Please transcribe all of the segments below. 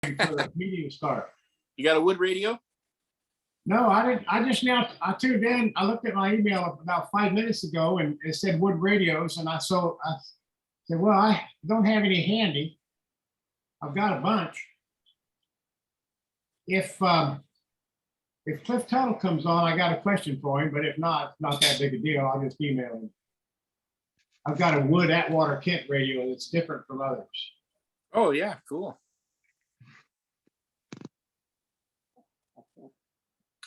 for the meeting to start. You got a wood radio? No, I didn't. I tuned in. I looked at my email about 5 minutes ago and it said wood radios. And I said, well, I don't have any handy. I've got a bunch. If Cliff Tuttle comes on, I got a question for him, but if not, not that big a deal. I'll just email him. I've got a wood Atwater Kent radio that's different from others. Oh yeah, cool.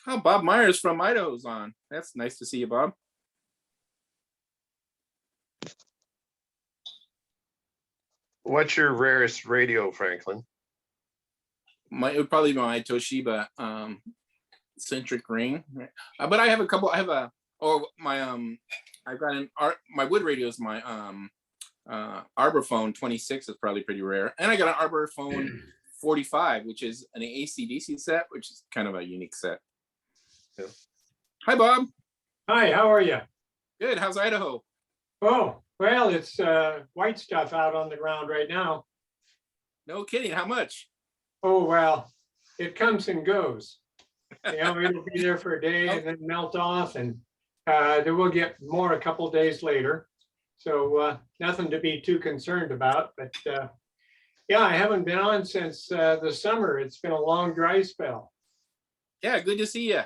Oh, Bob Myers from Idaho's on. That's nice to see you, Bob. What's your rarest radio, Franklin? It would probably be my Toshiba centric ring. But I have a couple. I've got my wood radio is my Arbor phone 26 is probably pretty rare. And I got an Arbor phone 45, which is an AC/DC set, which is kind of a unique set. Yeah. Hi, Bob. Hi, how are you? Good. How's Idaho? Oh, well, it's white stuff out on the ground right now. No kidding. How much? Oh, well, it comes and goes. It'll be there for a day and then melt off, and then we'll get more a couple of days later. So nothing to be too concerned about. But yeah, I haven't been on since the summer. It's been a long dry spell. Yeah, good to see you.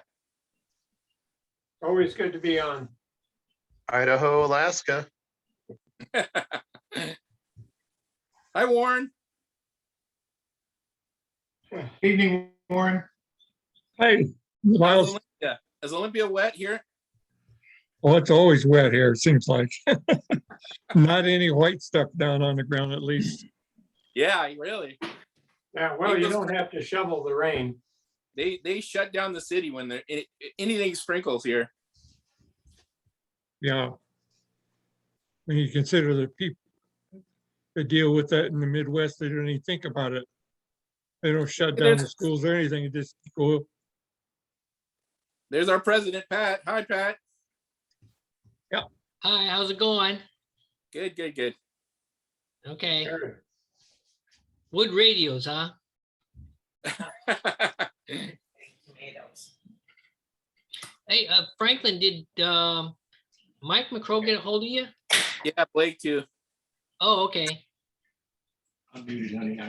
Always good to be on. Idaho, Alaska. Hi, Warren. Evening, Warren. Hey, Miles. Is Olympia wet here? Well, it's always wet here, it seems like. Not any white stuff down on the ground, at least. Yeah, really. Yeah, well, you don't have to shovel the rain. They shut down the city when anything sprinkles here. Yeah. When you consider the people that deal with that in the Midwest, they don't even think about it. They don't shut down the schools or anything. It just go. There's our president, Pat. Hi, Pat. Yeah. Hi, how's it going? Good, good, good. Okay. Sure. Wood radios, huh? Hey, Franklin, did Mike McCrow get a hold of you? Yeah, Blake too. Oh, okay. I'm muted, honey.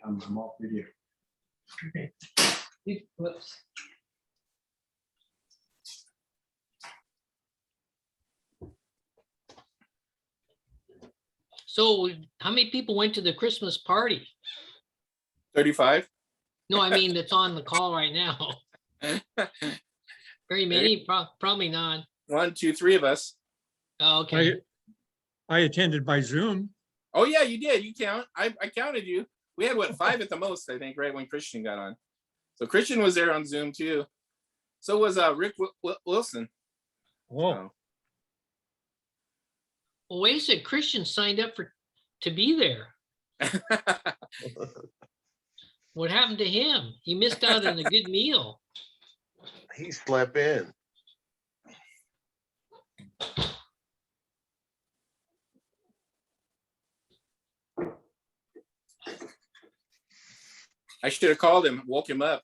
I'm off video. Okay. Whoops. So how many people went to the Christmas party? 35. No, I mean, that's on the call right now. Very many, probably not. 1, 2, 3 of us. Oh, okay. I attended by Zoom. Oh yeah, you did. You count. I counted you. We had 5 at the most, I think, right when Christian got on. So Christian was there on Zoom too. So was Rick Wilson. Oh. So. Well, wait a second, Christian signed up to be there. What happened to him? He missed out on a good meal. He slept in. I should have called him, woke him up.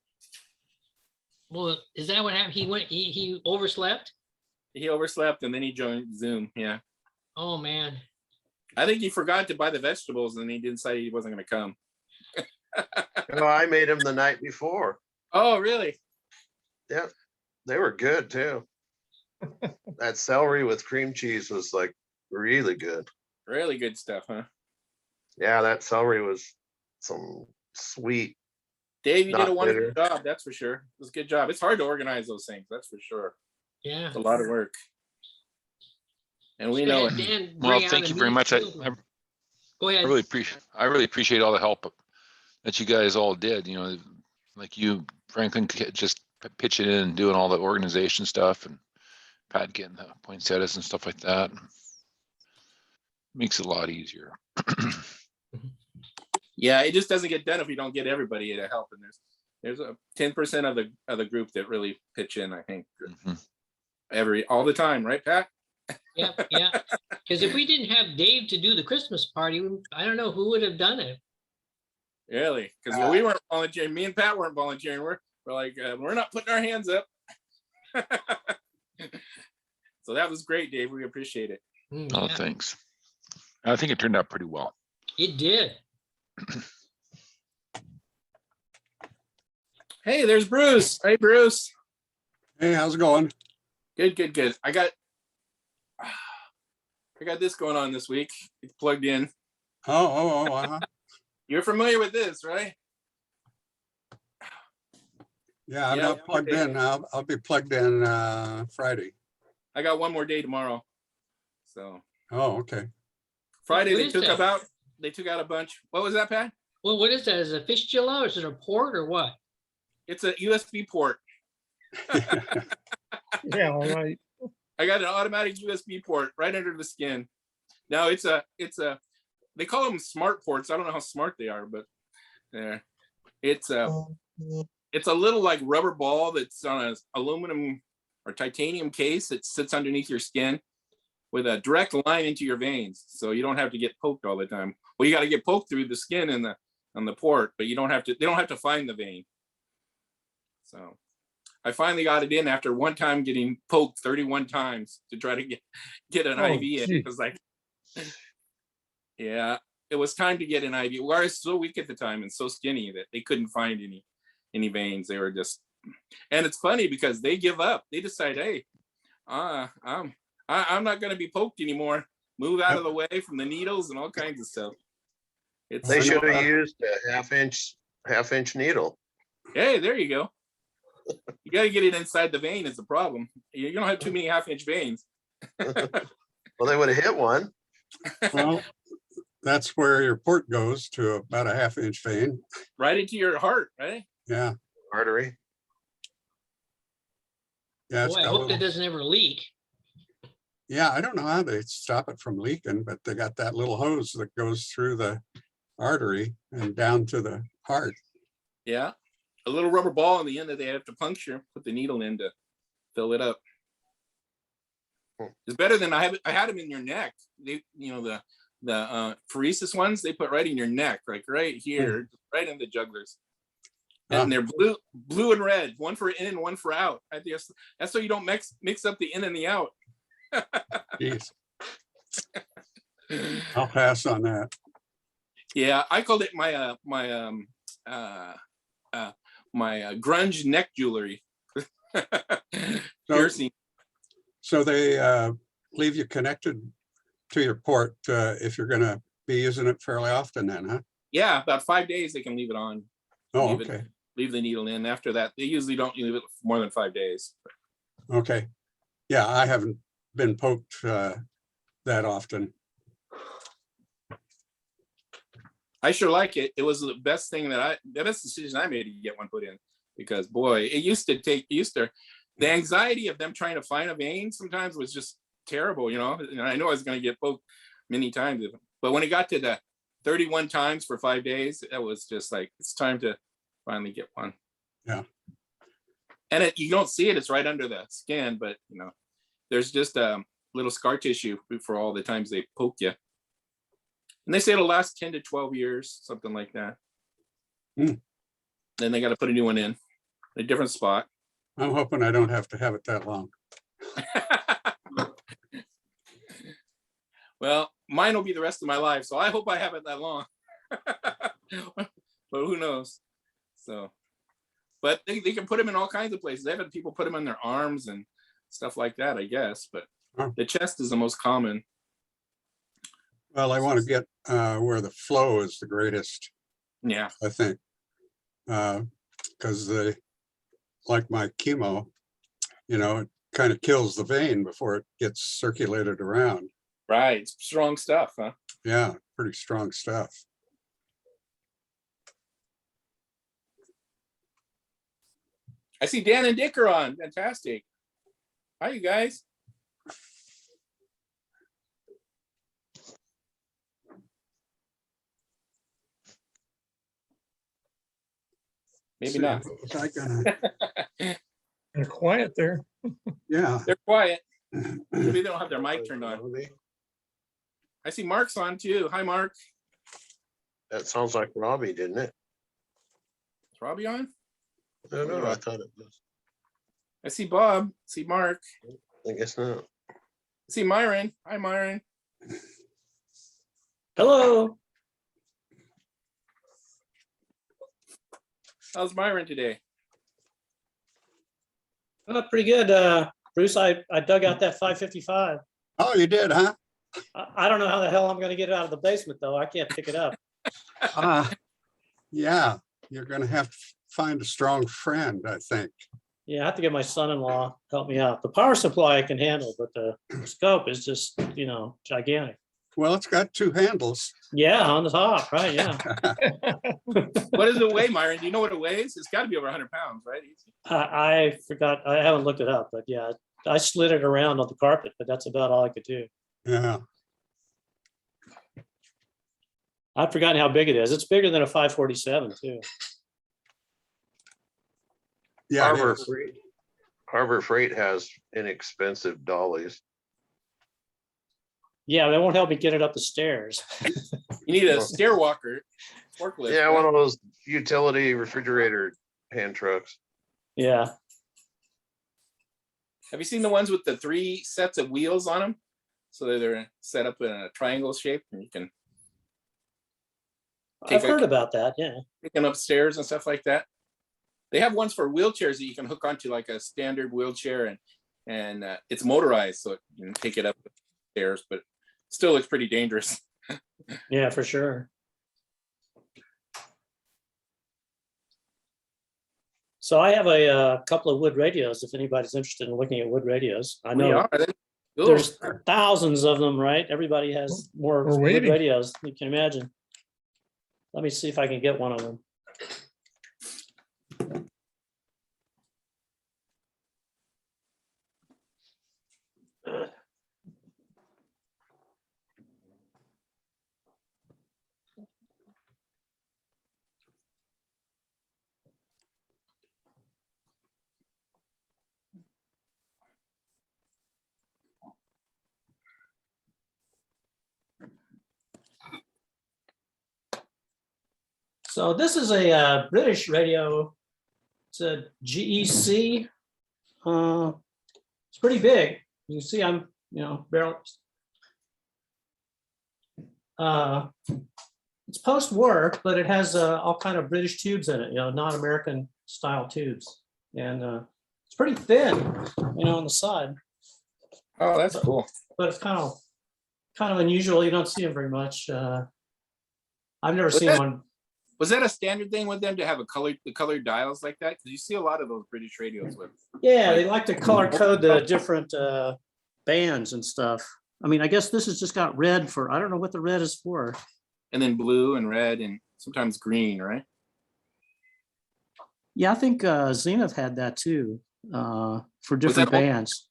Well, is that what happened? He overslept? He overslept and then he joined Zoom. Yeah. Oh man. I think he forgot to buy the vegetables and he decided he wasn't going to come. Oh, I made them the night before. Oh, really? Yep. They were good too. That celery with cream cheese was like really good. Really good stuff, huh? Yeah, that celery was some sweet. Dave, you did a Not wonderful bitter. job. That's for sure. It was a good job. It's hard to organize those things. That's for sure. Yeah. It's a lot of work. And we know it. Well, thank you very much. I Go ahead. I really appreciate all the help that you guys all did. You know, like you, Franklin, just pitching in and doing all the organization stuff, and Pat getting the poinsettias and stuff like that. Makes it a lot easier. Yeah, it just doesn't get done if we don't get everybody to help. And there's a 10% of the group that really pitch in, I think. All the time, right, Pat? Yeah, yeah. Because if we didn't have Dave to do the Christmas party, I don't know who would have done it. Really? Because we weren't volunteering. Me and Pat weren't volunteering. We're like, we're not putting our hands up. So that was great, Dave. We appreciate it. Oh, Yeah, thanks. I think it turned out pretty well. it did. Hey, there's Bruce. Hey, Bruce. Hey, how's it going? Good, good, good. I got this going on this week. It's plugged in. Uh-huh. You're familiar with this, right? Yeah, I'm Yeah, not plugged okay. in. I'll be plugged in Friday. I got one more day tomorrow. So Oh, okay. Friday What they is took that? out a bunch. What was that, Pat? Well, what is that? Is it a fistula or is it a port or what? It's a USB port. Yeah, all right. I got an automatic USB port right under the skin. Now it's a they call them smart ports. I don't know how smart they are, but it's a little like rubber ball that's on a aluminum or titanium case that sits underneath your skin with a direct line into your veins. So you don't have to get poked all the time. Well, you got to get poked through the skin and on the port, but you don't have to, they don't have to find the vein. So I finally got it in after one time getting poked 31 times to try to get an Oh, IV in. gee. It was like, yeah, it was time to get an IV. Well, I was so weak at the time and so skinny that they couldn't find any veins. They were just, and it's funny because they give up. They decide, hey, I'm not going to be poked anymore. Move out of the way from the needles and all kinds of stuff. It's They should have used a half-inch needle. Hey, there you go. You got to get it inside the vein is the problem. You don't have too many half-inch veins. Well, they would have hit one. Well, that's where your port goes, to about a 1/2-inch vein. Right into your heart, right? Yeah. Artery. Yeah, Boy, I hope that doesn't ever leak. yeah, I don't know how they stop it from leaking, but they got that little hose that goes through the artery and down to the heart. Yeah. A little rubber ball in the end that they have to puncture, put the needle in to fill it up. It's better than I had them in your neck. They, the phoresis ones they put right in your neck, like right here, right in the jugglers. And they're blue and red, one for in and one for out. I guess that's so you don't mix up the in and the out. Jeez. I'll pass on that. Yeah, I called it my grunge neck jewelry. Piercing. So they leave you connected to your port if you're going to be using it fairly often then, huh? Yeah, about 5 days they can leave it on. Oh, leave okay. Leave the needle in. After that, they usually don't leave it for more than 5 days. Okay. Yeah, I haven't been poked that often. I sure like it. It was the best thing the best decision I made to get one put in, because boy, the anxiety of them trying to find a vein sometimes was just terrible, And I know I was going to get poked many times, but when it got to the 31 times for 5 days, that was just like, it's time to finally get one. Yeah. And you don't see it, it's right under the skin, but there's just a little scar tissue for all the times they poke you. And they say it'll last 10 to 12 years, something like that. Mm. Then they got to put a new one in a different spot. I'm hoping I don't have to have it that long. Well, mine will be the rest of my life, so I hope I have it that long. But who knows? So, but they can put them in all kinds of places. They've had people put them in their arms and stuff like that, I guess. But the chest is the most common. Well, I want to get where the flow is the greatest. Yeah. I think. Because like my chemo, it kind of kills the vein before it gets circulated around. Right. It's strong stuff, huh? Yeah, pretty strong stuff. I see Dan and Dick are on. Fantastic. Hi, you guys. Maybe not. Was I gonna? They're quiet there. Yeah. They're quiet. Maybe they don't have their mic turned on. I see Mark's on too. Hi, Mark. That sounds like Robbie, didn't it? Probably on. I don't know. I thought it was. I see Bob. See Mark. I guess not. I see Myron. Hi, Myron. Hello. How's Myron today? Pretty good. Bruce, I dug out that 555. Oh, you did, huh? I don't know how the hell I'm gonna get it out of the basement though. I can't pick it up. Yeah, you're gonna have to find a strong friend, I think. Yeah, I have to get my son-in-law to help me out. The power supply I can handle, but the scope is just, gigantic. Well, it's got 2 handles. Yeah, on the top, right? Yeah. What does it weigh, Myron? Do you know what it weighs? It's got to be over 100 pounds, right? Easy. I forgot. I haven't looked it up, but yeah, I slid it around on the carpet, but that's about all I could do. Yeah, I've forgotten how big it is. It's bigger than a 547 too. yeah. it Harbor is. Freight, Harbor Freight has inexpensive dollies. Yeah, they won't help me get it up the stairs. You need a stair walker, forklift. Yeah, right? one of those utility refrigerator hand trucks. Yeah. Have you seen the ones with the 3 sets of wheels on them? So that they're set up in a triangle shape, and you can I've heard about that. Yeah. take them upstairs and stuff like that. They have ones for wheelchairs that you can hook onto like a standard wheelchair, and it's motorized, so you can take it up the stairs, but still looks pretty dangerous. Yeah, for sure. So I have a couple of wood radios. If anybody's interested in looking at wood radios, I We know are. Cool. there's thousands of them, right? Everybody has more We're wood waiting. radios. You can imagine. Let me see if I can get one of them. So this is a British radio. It's a GEC. It's pretty big. You can see I'm, barrel. It's post-war, but it has all kind of British tubes in it, non-American style tubes, and it's pretty thin, on the side. Oh, that's cool. But it's kind of unusual. You don't see them very much. I've never seen one. Was that a standard thing with them to have the colored dials like that? Because you see a lot of those British radios with. Yeah, they like to color code the different bands and stuff. I mean, I guess this has just got red for, I don't know what the red is for. And then blue and red and sometimes green, right? Yeah, I think Zenith had that too, for different all- bands.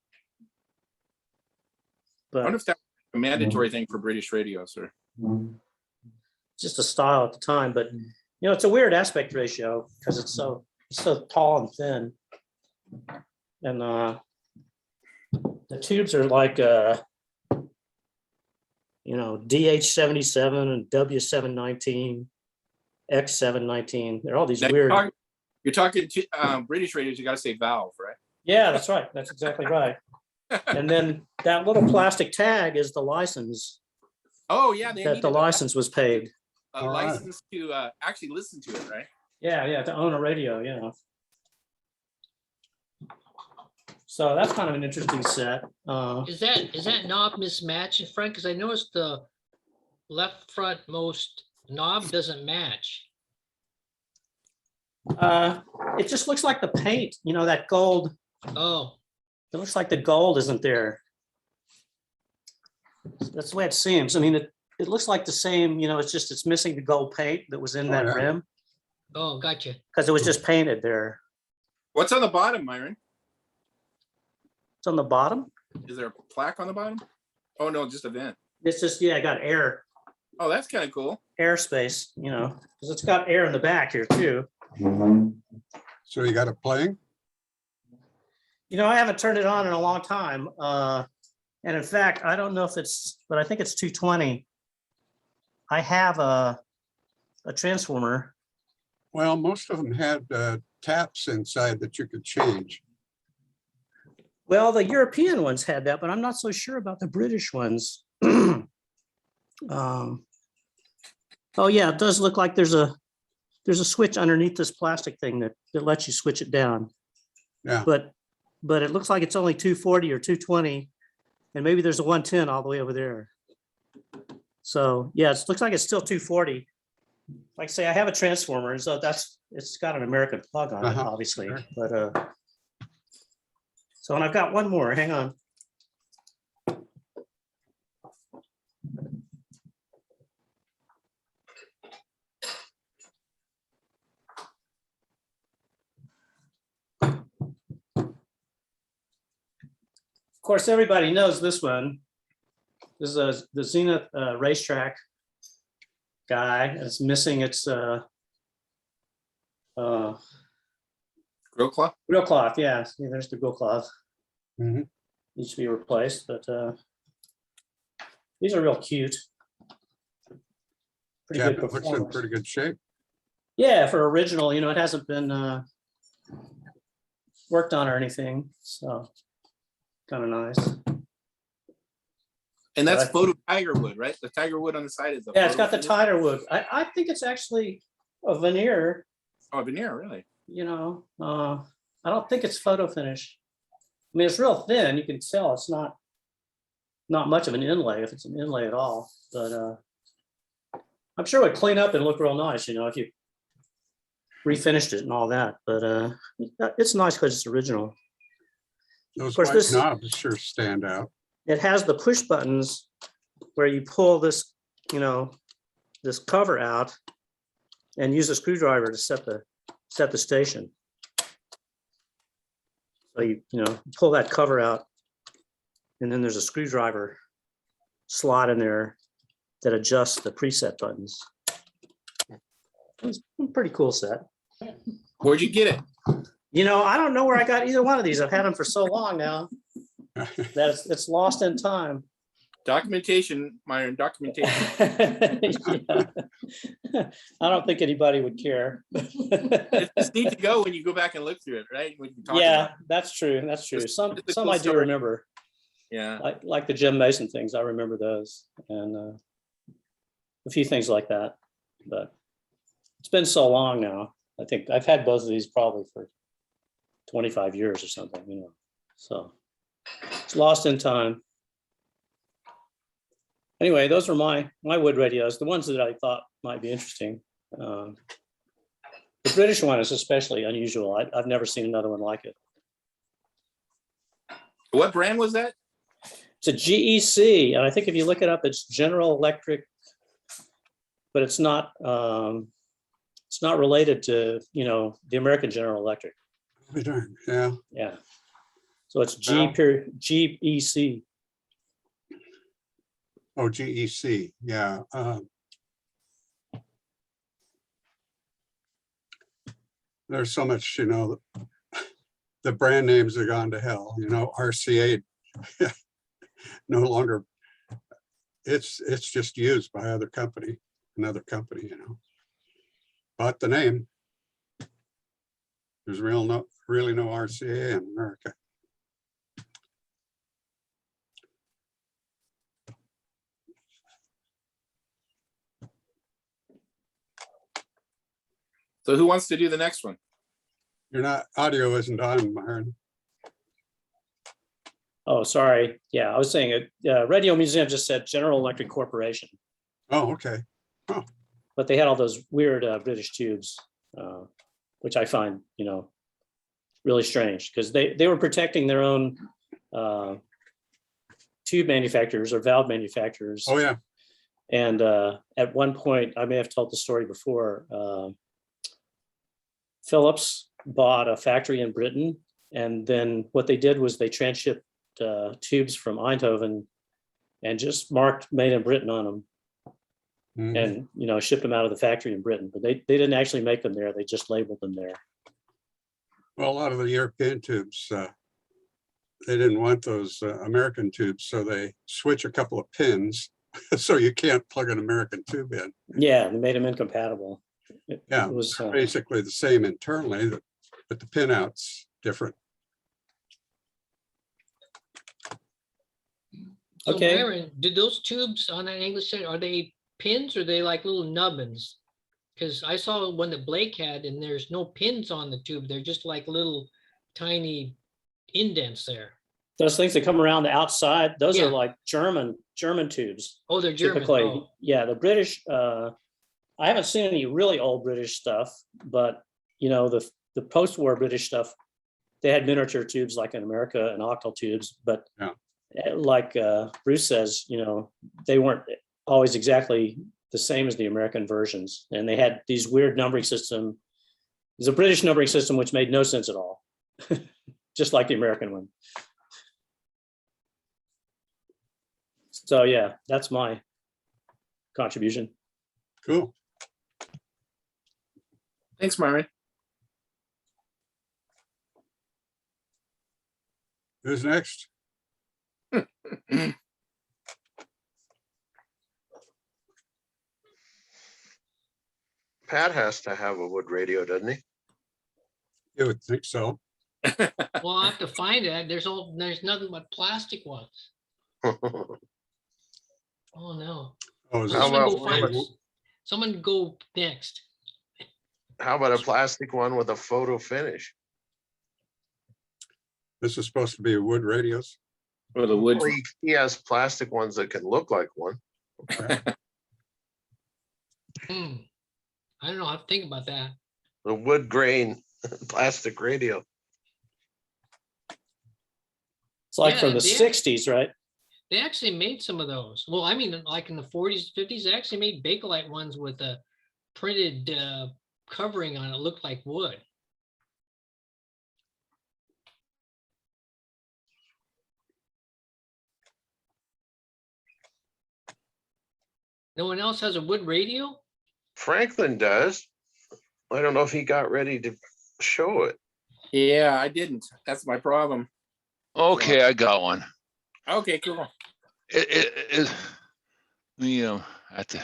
I wonder But if that's a mandatory thing for British radios, or just a style at the time. But it's a weird aspect ratio because it's so tall and thin. And the tubes are like DH77 and W719, X719. They're all these Now, weird. you're talking to British radios, you got to say valve, right? Yeah, that's right. That's exactly right. And then that little plastic tag is the license Oh yeah, they that the needed license was paid. a All right. license to actually listen to it, right? Yeah, to own a radio, So that's kind of an interesting set. Is that knob mismatched, Frank? Because I noticed the left frontmost knob doesn't match. It just looks like the paint, that gold. Oh, It looks like the gold isn't there. That's the way it seems. I mean, it looks like the same, it's missing the gold paint that was in that yeah. rim oh, gotcha. because it was just painted there. What's on the bottom, Myron? It's on the bottom. Is there a plaque on the bottom? Oh no, just a vent. It's just, I got air Oh, that's kind of cool. space, because it's got air in the back here too. So you got it playing? I haven't turned it on in a long time. And in fact, I don't know if but I think it's 220. I have a transformer Well, most of them had taps inside that you could change. Well, the European ones had that, but I'm not so sure about the British ones. Oh yeah, it does look like there's a switch underneath this plastic thing that lets you switch it down. Yeah. But it looks like it's only 240 or 220, and maybe there's a 110 all the way over there. So yeah, it looks like it's still 240. Like I say, I have a transformer, so it's got an American plug on it, obviously. Sure. But so, and I've got one more. Hang on. Of course, everybody knows this one. This is the Zenith racetrack guy. It's missing its Grill cloth? grill cloth. Yeah, see, there's the grill cloth. Mhm. Needs to be replaced, but these are real cute. Pretty Yeah, good it looks in performance. pretty good shape. Yeah, for original, it hasn't been worked on or anything, so kind of nice. And that's Right. photo tiger wood, right? The tiger wood on the side is the. Yeah, it's got the finish? tighter wood. I think it's actually a veneer, Oh, veneer, really? I don't think it's photo finish. I mean, it's real thin. You can tell it's not much of an inlay, if it's an inlay at all, but I'm sure it would clean up and look real nice, if you refinished it and all that, but it's nice because it's original. Those course, white this- knobs sure stand out. It has the push buttons where you pull this, this cover out and use a screwdriver to set the station. So you pull that cover out, and then there's a screwdriver slot in there that adjusts the preset buttons. It's a pretty cool set. Where'd you get it? I don't know where I got either one of these. I've had them for so long now that it's lost in time. Documentation, Myron, documentation. Yeah. I don't think anybody would care. It's just neat to go when you go back and look through it, right? When you talk Yeah, about it. that's true. That's true. It's- Some it's a some cool I do story. remember, Yeah. like the Jim Mason things. I remember those, and a few things like that. But it's been so long now. I think I've had both of these probably for 25 years or something. So it's lost in time. Anyway, those are my wood radios, the ones that I thought might be interesting. The British one is especially unusual. I've never seen another one like it. What brand was that? It's a GEC, and I think if you look it up, it's General Electric, but it's not related to the American General Electric. Be darned, yeah. Yeah. So it's Wow. GEC. Oh, GEC, yeah. There's so much, the brand names have gone to hell, RCA no longer, it's just used by another company, But the name, there's really no RCA in America. So who wants to do the next one? Audio isn't on, Myron. Oh, sorry. Yeah, I was saying Radio Museum just said General Electric Corporation, Oh, okay. but they had all those weird British tubes, which I find, really strange because they were protecting their own tube manufacturers or valve manufacturers. Oh, yeah. And at one point, I may have told the story before, Philips bought a factory in Britain, and then what they did was they transshipped tubes from Eindhoven and just marked made in Britain on them, Mhm. and shipped them out of the factory in Britain. But they didn't actually make them there; they just labeled them there. Well, a lot of the European tubes, they didn't want those American tubes, so they switch a couple of pins so you can't plug an American tube in. Yeah, they made them incompatible. Yeah, It was, basically the same internally, but the pinout's different. So Okay. Byron, did those tubes on that English set, are they pins or are they like little nubbins? Because I saw one that Blake had and there's no pins on the tube. They're just like little tiny indents there. those things that come around the outside, those Yeah. are like German tubes. Oh, they're German. Typically, Oh, yeah, the British, I haven't seen any really old British stuff, but you know, the post-war British stuff, they had miniature tubes like in America and octal tubes, but Yeah. like Bruce says, you know, they weren't always exactly the same as the American versions. And they had these weird numbering system. There's a British numbering system which made no sense at all, just like the American one. So yeah, that's my contribution. Cool. Thanks, Myron. Who's next? Pat has to have a wood radio, doesn't he? You would think so. well, I have to find it. There's nothing but plastic ones. Oh, no. Oh, is How this- Someone about go find one it. Someone go next. How about a plastic one with a photo finish? this is supposed to be wood radios. Or the wood. Well, he has plastic ones that can look like one. Hmm. I don't know. I have to think about that. The wood grain plastic radio. It's like Yeah, from the they- 60s, right? They actually made some of those. Well, I mean, like in the 40s, 50s, they actually made Bakelite ones with a printed covering on it, looked like wood. No one else has a wood radio? Franklin does. I don't know if he got ready to show it. Yeah, I didn't. That's my problem. Okay, I got one. Okay, cool. It I have to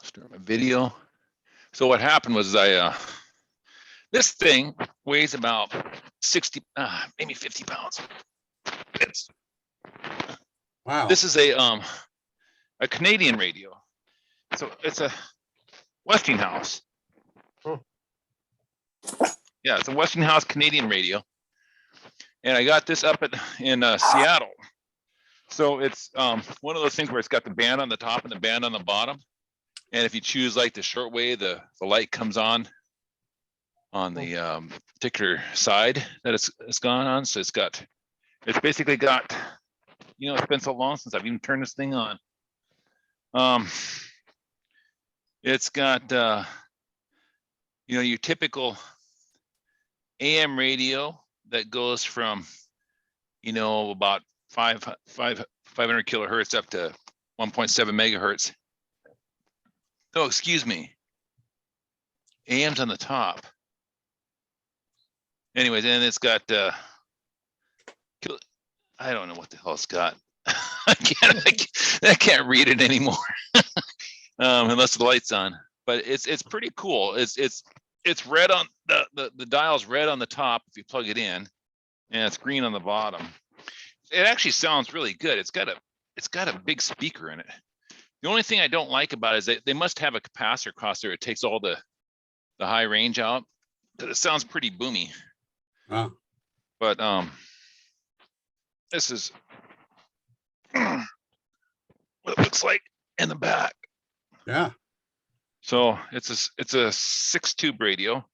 start my video. So what happened was this thing weighs about 60, maybe 50 pounds. Wow. This is a Canadian radio. So it's a Westinghouse. Oh. Yeah, it's a Westinghouse Canadian radio. And I got this up in Seattle. So it's one of those things where it's got the band on the top and the band on the bottom. And if you choose like the short wave, the light comes on the particular side that it's gone on. So it's basically got, you know, it's been so long since I've even turned this thing on. It's got, you know, your typical AM radio that goes from, you know, about 500 kilohertz up to 1.7 megahertz. Oh, excuse me. AM's on the top. Anyways, and it's got, I don't know what the hell it's got. I can't read it anymore. Unless the light's on, but it's pretty cool. It's red on the dial's red on the top if you plug it in, and it's green on the bottom. It actually sounds really good. It's got a big speaker in it. The only thing I don't like about it is that they must have a capacitor across there. It takes all the high range out, because it sounds pretty boomy. Wow. But this is what it looks like in the back. Yeah. So it's a 6-tube radio,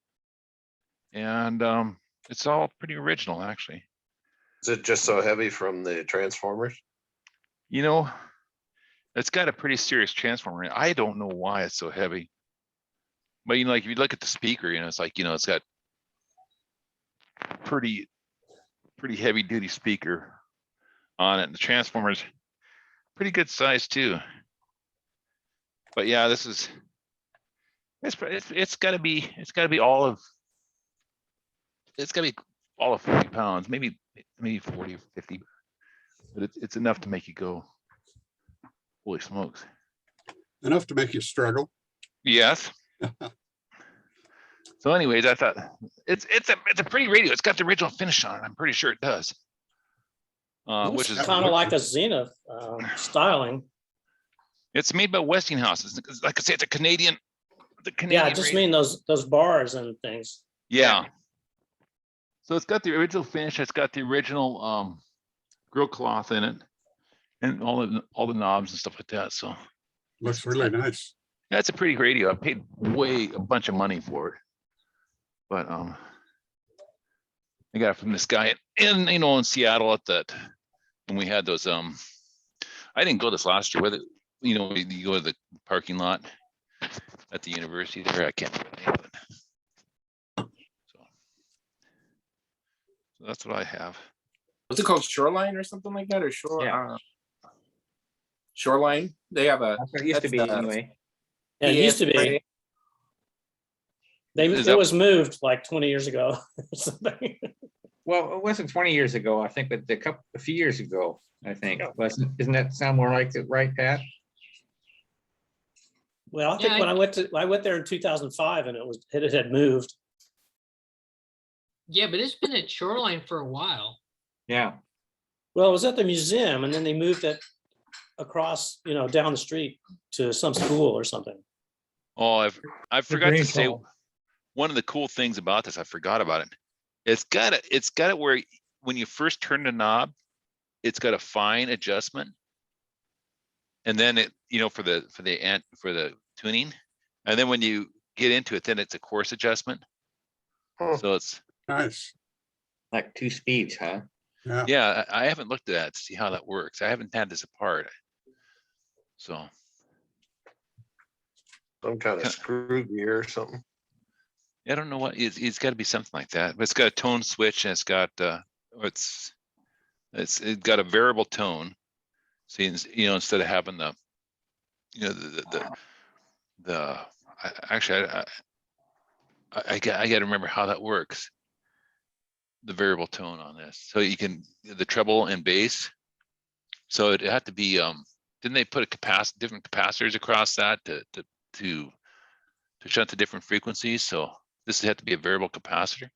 and it's all pretty original, actually. Is it just so heavy from the transformers? You know, it's got a pretty serious transformer in it. I don't know why it's so heavy, but you know, like if you look at the speaker, you know, it's like, you know, it's got pretty heavy duty speaker on it, and the transformer's pretty good size too. But yeah, this is it's got to be all of 50 pounds, maybe 40 or 50, but it's enough to make you go, holy smokes. Enough to make you struggle. Yes. So anyways, I thought it's a pretty radio. It's got the original finish on it. I'm pretty sure it does. Which is kind of like a Zenith styling. it's made by Westinghouse. It's like I say, it's a Canadian. The Canadian. Yeah, I just radio. mean those bars and things. Yeah. So it's got the original finish. It's got the original grill cloth in it, and all the knobs and stuff like that. So Looks really nice. yeah, it's a pretty radio. I paid a bunch of money for it, but I got it from this guy in Seattle at that when we had those. I didn't go this last year. Whether you go to the parking lot at the university there, I can't remember the name of it. So that's what I have. What's it called? Shoreline or something like that, or Shoreline? They have a. That's what it used to be that's, anyway. Yeah, it used to be. It was moved like 20 years ago. or something. Well, it wasn't 20 years ago, I think, but a few years ago, I think. Isn't that sound more like it, right, Pat? Well, I think Yeah, when I went there in 2005 and it had moved. Yeah, but it's been at Shoreline for a while. Yeah. Well, it was at the museum and then they moved it across, down the street to some school or something. Oh, I forgot to Grange say Hall. one of the cool things about this. I forgot about it. It's got it where when you first turn the knob, it's got a fine adjustment, and then it for the tuning, and then when you get into it, then it's a coarse adjustment. Huh. So it's Nice. Like 2 speeds, huh? Yeah. yeah. I haven't looked at that to see how that works. I haven't had this apart. So Some kind of screw gear or something. I don't know what it's got to be something like that. But it's got a tone switch and it's got it's got a variable tone. So instead of having the I got to remember how that works. The variable tone on this, so you can the treble and bass. So it had to be. Didn't they put different capacitors across that to shunt to different frequencies? So this had to be a variable capacitor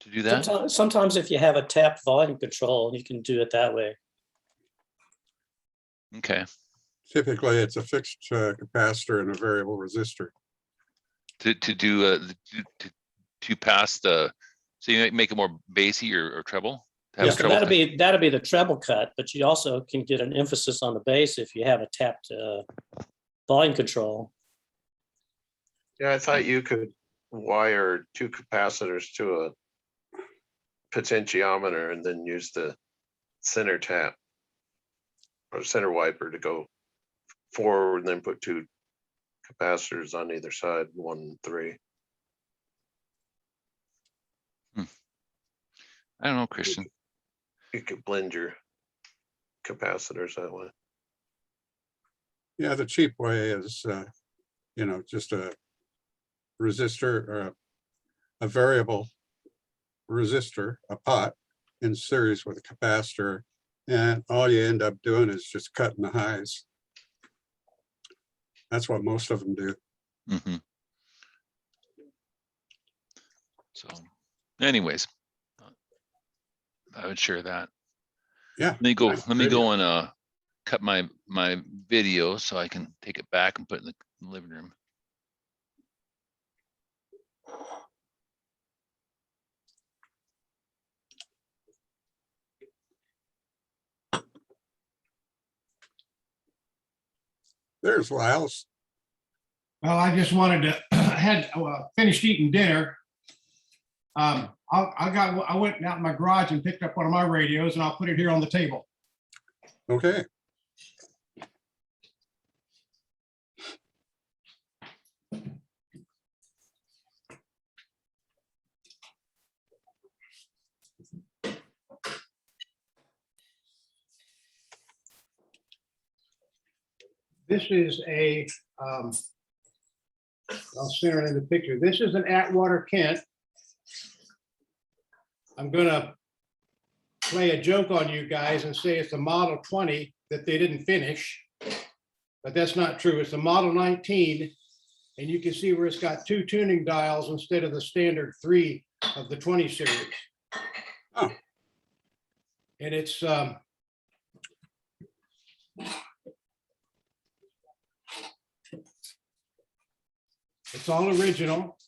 to do that. Sometimes if you have a tapped volume control, you can do it that way. Okay. Typically, it's a fixed capacitor and a variable resistor. To pass the, so you make it more bassy or treble. Yeah, so that'd be the treble cut, but you also can get an emphasis on the bass if you have a tapped volume control. Yeah, I thought you could wire 2 capacitors to a potentiometer and then use the center tap or center wiper to go forward and then put 2 capacitors on either side, 1 and 3. I don't know, Christian. You could blend your capacitors that way. Yeah, the cheap way is, just a resistor or a variable resistor, a pot in series with a capacitor. And all you end up doing is just cutting the highs. That's what most of them do. Mm-hmm. So anyways, I would share that. Yeah. Let me go video. and cut my video so I can take it back and put it in the living room. There's Lyle's. Well, I just wanted to, I had finished eating dinner. I went out in my garage and picked up one of my radios and I'll put it here on the table. Okay. This is a, I'll center it in the picture. This is an Atwater Kent. I'm gonna play a joke on you guys and say it's a Model 20 that they didn't finish, but that's not true. It's a Model 19 And you can see where it's got 2 tuning dials instead of the standard 3 of the 20 series. Oh. And it's all original.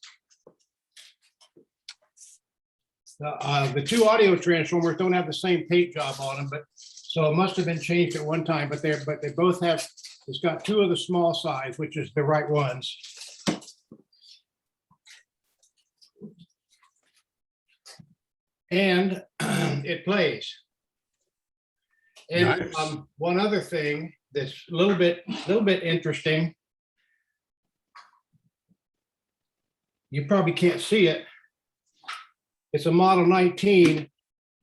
The 2 audio transformers don't have the same paint job on them, but so it must have been changed at one time, but they both have, it's got 2 of the small size, which is the right ones. And it plays. And Nice. one other thing that's a little bit interesting. You probably can't see it. It's a Model 19,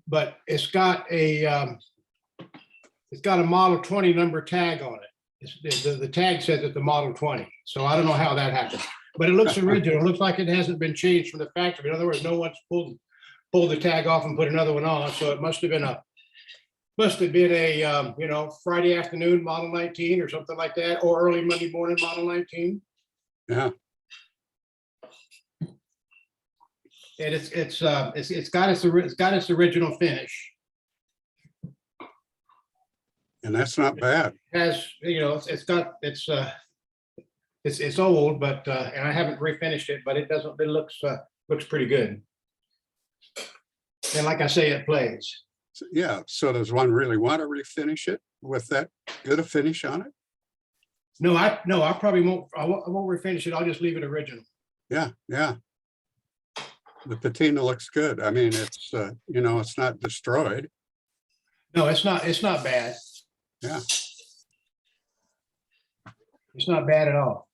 but it's got a Model 20 number tag on it. The tag says it's the Model 20. So I don't know how that happened, but it looks original. It looks like it hasn't been changed from the factory. In other words, no one's pulled the tag off and put another one on. So it must have been a you know, Friday afternoon Model 19 or something like that, or early Monday morning Model 19. Yeah. And it's got its original finish. And that's not bad. Has, you know, it's old, but and I haven't refinished it, but it looks pretty good. And like I say, it plays. Yeah. So does one really want to refinish it with that good a finish on it? No, I probably won't. I won't refinish it. I'll just leave it original. Yeah. Yeah. The patina looks good. I mean, it's, you know, it's not destroyed. No, it's not bad. Yeah. It's not bad at all.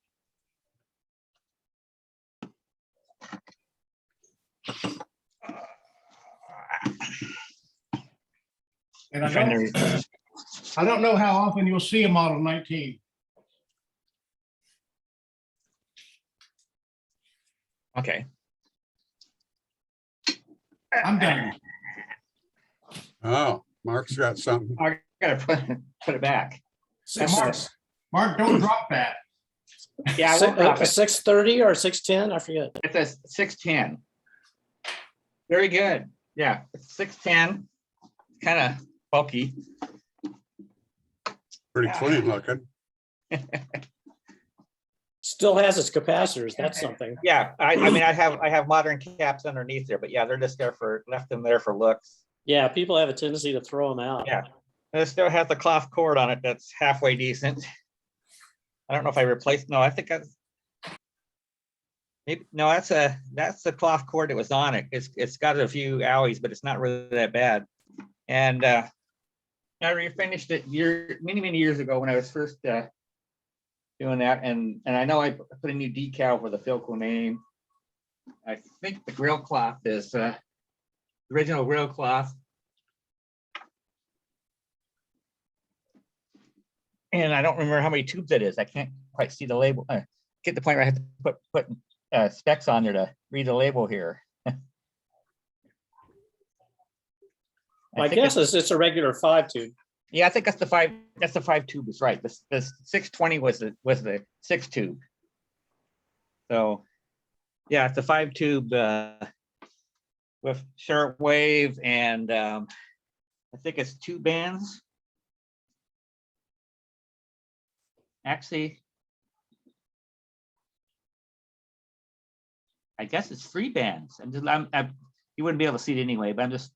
And I don't know how often you'll see a Model 19. Okay. I'm done. Oh, Mark's got something. I gotta put it back. Mark, don't drop that. Yeah, I won't drop it. 630 or 610, I forget. It's a 610. Very good. Yeah, it's 610. Kind of bulky. Pretty clean looking. Still has its capacitors, that's something. Yeah, I mean, I have modern caps underneath there, but yeah, they're just there left them there for looks. Yeah, people have a tendency to throw them out. Yeah. And it still has the cloth cord on it that's halfway decent. I don't know if I replaced, no, I think no, that's the cloth cord that was on it. It's got a few owies, but it's not really that bad. And I refinished it many years ago when I was first doing that, and I know I put a new decal for the Philco name. I think the grill cloth is original grill cloth. And I don't remember how many tubes it is. I can't quite see the label. Get to the point where I have to put specs on there to read the label here. My guess is it's a regular 5 tube. Yeah, I think that's the 5. That's the 5 tube is right. The 620 was the 6 tube. So yeah, it's a 5 tube with short wave, and I think it's 2 bands. Actually, I guess it's 3 bands. You wouldn't be able to see it anyway, but I'm just.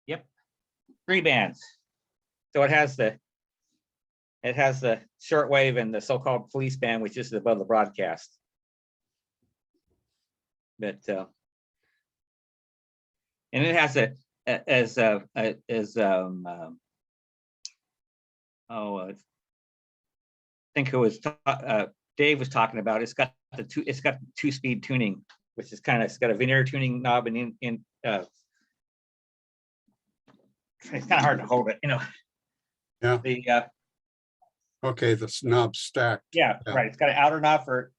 Yep, 3 bands. So it has the shortwave and the so-called police band, which is above the broadcast. But and it has I think it was Dave was talking about. It's got 2-speed tuning, which is it's got a veneer tuning knob, and it's kind of hard to hold it, you know. Yeah. The Okay, the knob stacked. yeah, right. It's got an outer knob for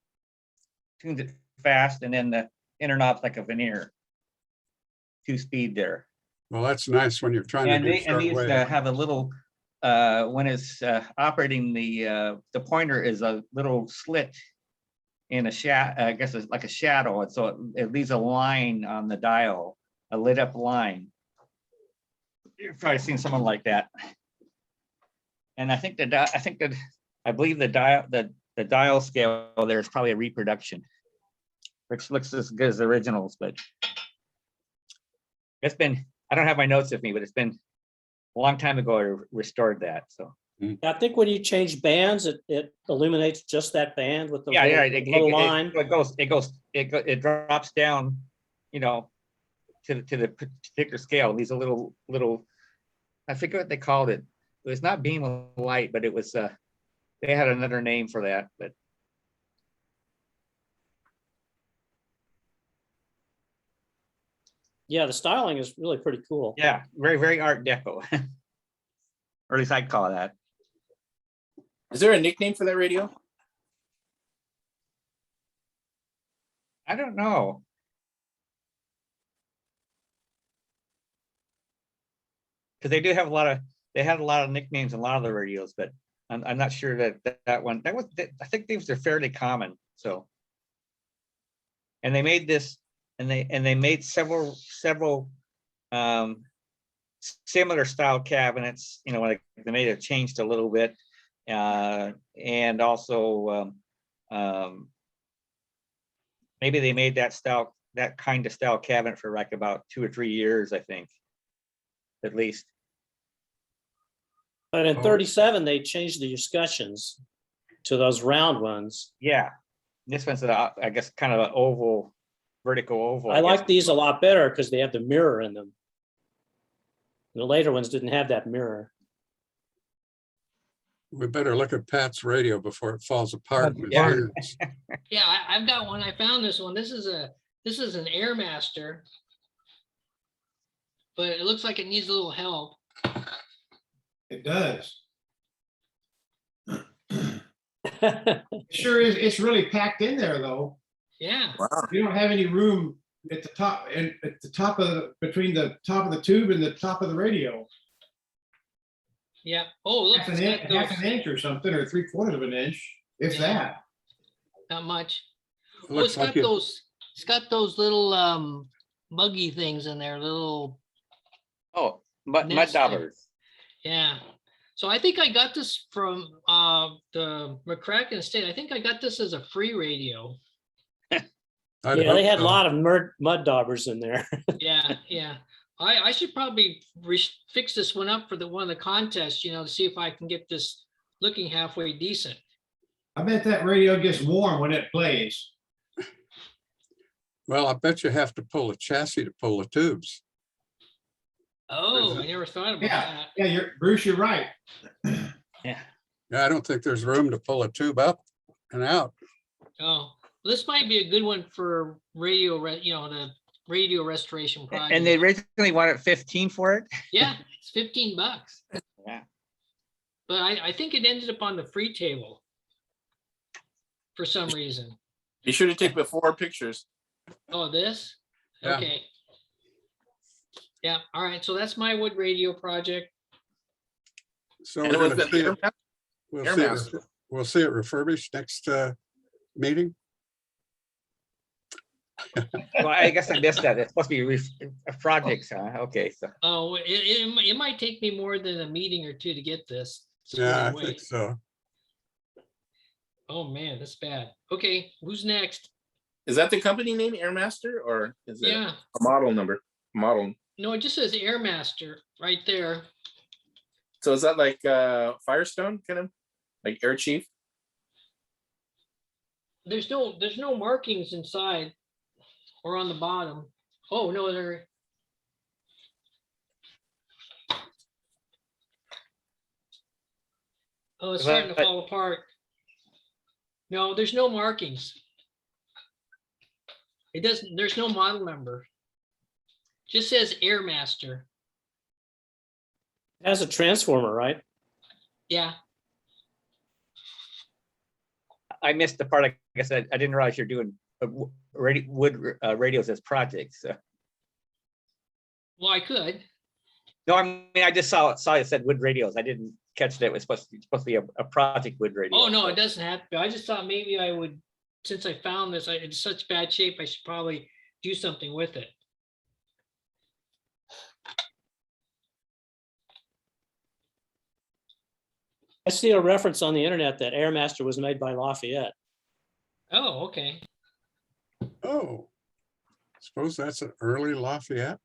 tunes it fast, and then the inner knob's like a veneer. 2-speed there. Well, that's nice when you're trying And to do these shortwave. have a little when it's operating, the pointer is a little slit in a I guess it's like a shadow, and so it leaves a line on the dial, a lit up line. You've probably seen someone like that. And I think I believe the dial scale there is probably a reproduction, which looks as good as the originals, but it's been, I don't have my notes with me, but it's been a long time ago I restored that, so. I think when you change bands, it illuminates just that band with the Yeah, little line. It drops down, you know, to the particular scale. These are little, I forget what they called it. It was not beam of light, but it was, they had another name for that, but. Yeah, the styling is really pretty cool. Yeah, very, very Art Deco. Or at least I'd call it that. Is there a nickname for that radio? I don't know. Because they do have they had a lot of nicknames in a lot of the radios, but I'm not sure that one, I think these are fairly common, so. And they made this, and they made several similar style cabinets, you know, like they may have changed a little bit. And also maybe they made that kind of style cabinet for like about 2 or 3 years, I think, at least. But in 37, they changed the discussions to those round ones. Yeah, this one's I guess kind of an oval, vertical oval. I like these a lot better because they have the mirror in them. The later ones didn't have that mirror. We better look at Pat's radio before it falls apart. Yeah. Yeah, I've got one. I found this one. This is an Airmaster, but it looks like it needs a little help. It does. Sure is. It's really packed in there though. Yeah. Wow. You don't have any room at the top and at the top of between the top of the tube and the top of the radio. Yeah. Oh, look, Half it's got an inch or something, or 3/4 of an inch, if Yeah. that. not much. Oh, it's Looks got like it- those. It's got those little buggy things in there. Little. Oh, mud Nest daubers. Yeah. So I think I got this from the McCracken State. I think I got this as a free radio. I'd Yeah, they hope had a so. lot of mud daubers in there. Yeah, yeah. I should probably fix this one up for one of the contests, you know, to see if I can get this looking halfway decent. I bet that radio gets warm when it plays. Well, I bet you have to pull a chassis to pull the tubes. Oh, I never thought about that. Yeah, Bruce, you're right. Yeah. Yeah, I don't think there's room to pull a tube up and out. Oh, this might be a good one for radio, the radio restoration project. And they originally wanted 15 for it. Yeah, it's $15. Yeah. But I think it ended up on the free table for some reason. Be sure to take before pictures. Oh, this? Yeah. Okay. Yeah, all right. So that's my wood radio project. So And we're it was gonna the see it, Airmaster? we'll see it refurbished next meeting. Well, I guess I missed that. It's supposed to be projects, huh? Okay, so. Oh, it might take me more than a meeting or two to get this. Yeah, I squared away. think so. Oh, man, that's bad. Okay, who's next? Is that the company name, Airmaster, or is it Yeah, a model number? Model. no, it just says Airmaster right there. So is that like Firestone, kind of like Air Chief? There's no markings inside or on the bottom. Oh, no, there. Oh, it's starting to fall apart. No, there's no markings. It doesn't, there's no model number. Just says Airmaster. It has a transformer, right? Yeah, I missed the part. I guess I didn't realize you're doing wood radios as projects. So. well, I could. No, I mean, I just saw it said wood radios. I didn't catch that it was supposed to be a Project Wood radio. Oh, no, it doesn't have to. I just thought maybe I would, since I found this, it's in such bad shape, I should probably do something with it. I see a reference on the internet that Airmaster was made by Lafayette. Oh, okay. Oh, suppose that's an early Lafayette.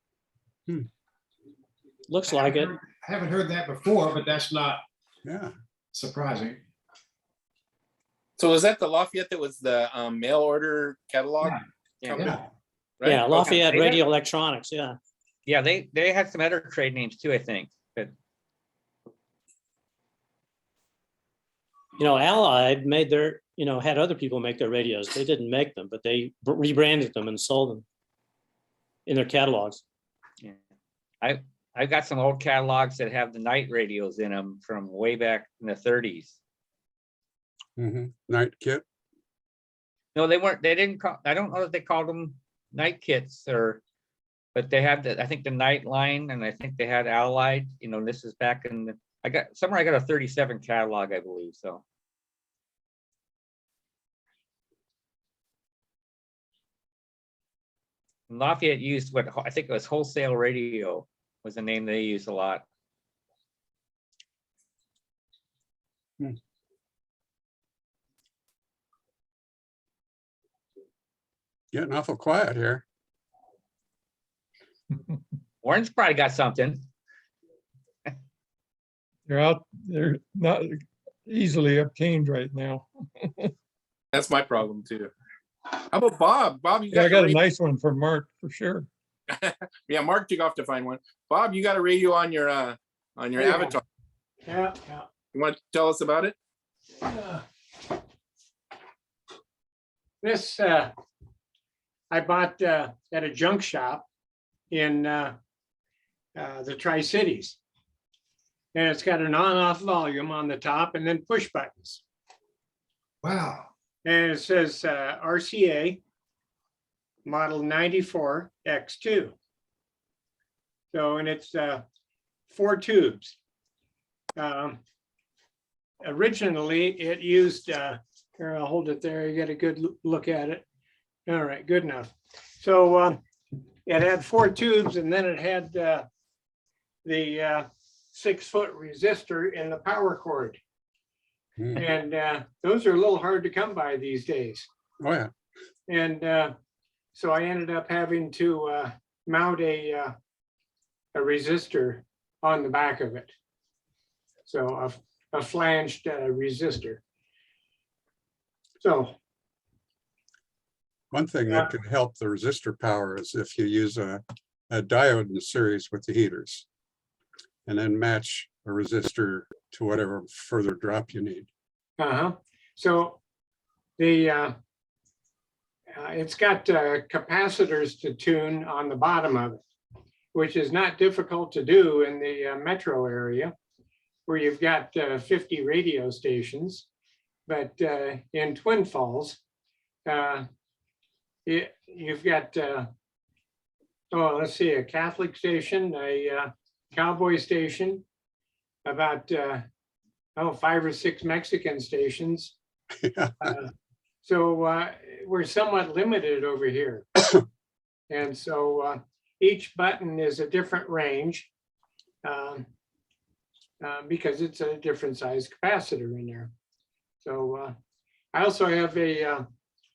Looks like it. I haven't heard that before, but that's not Yeah. surprising. So was that the Lafayette that was the mail order catalog? Yeah. company? Yeah. Right? Yeah, Okay. Lafayette Okay. Radio Electronics, yeah. Yeah, they had some other trade names too, I think, but You know, Allied made their, you know, had other people make their radios. They didn't make them, but they rebranded them and sold them in their catalogs. yeah. I've got some old catalogs that have the night radios in them from way back in the 30s. Night kit. No, they weren't, they didn't call, I don't know if they called them night kits or, but they had the, I think the night line, and I think they had Allied, you know, this is back in the, I got a 37 catalog, I believe, so. And Lafayette used what, I think it was Wholesale Radio was the name they used a lot. Getting awful quiet here. Warren's probably got something. They're not easily obtained right now. That's my problem too. How about Bob? Bob, you Yeah, I got, got a radio- nice one from Mark for sure. Yeah, Mark took off to find one. Bob, you got a radio on your Yeah. avatar. Yeah, You want to tell us about it? yeah. This, I bought at a junk shop in the Tri-Cities. And it's got an on-off volume on the top and then push buttons. Wow. And it says RCA model 94 X2. So, and it's 4 tubes. Originally, it used, here, I'll hold it there. You get a good look at it. All right, good enough. So it had 4 tubes, and then it had the 6-foot resistor in the power cord. And those are a little hard to come by these days. Oh, yeah. And so I ended up having to mount a resistor on the back of it. So a flanged resistor. So One thing that can help the resistor power is if you use a diode in the series with the heaters and then match a resistor to whatever further drop you need. So the it's got capacitors to tune on the bottom of it, which is not difficult to do in the metro area where you've got 50 radio stations. But in Twin Falls, you've got, let's see, a Catholic station, a Cowboy station, about 5 or 6 Mexican stations. So we're somewhat limited over here. And so each button is a different range because it's a different size capacitor in there. So I also have a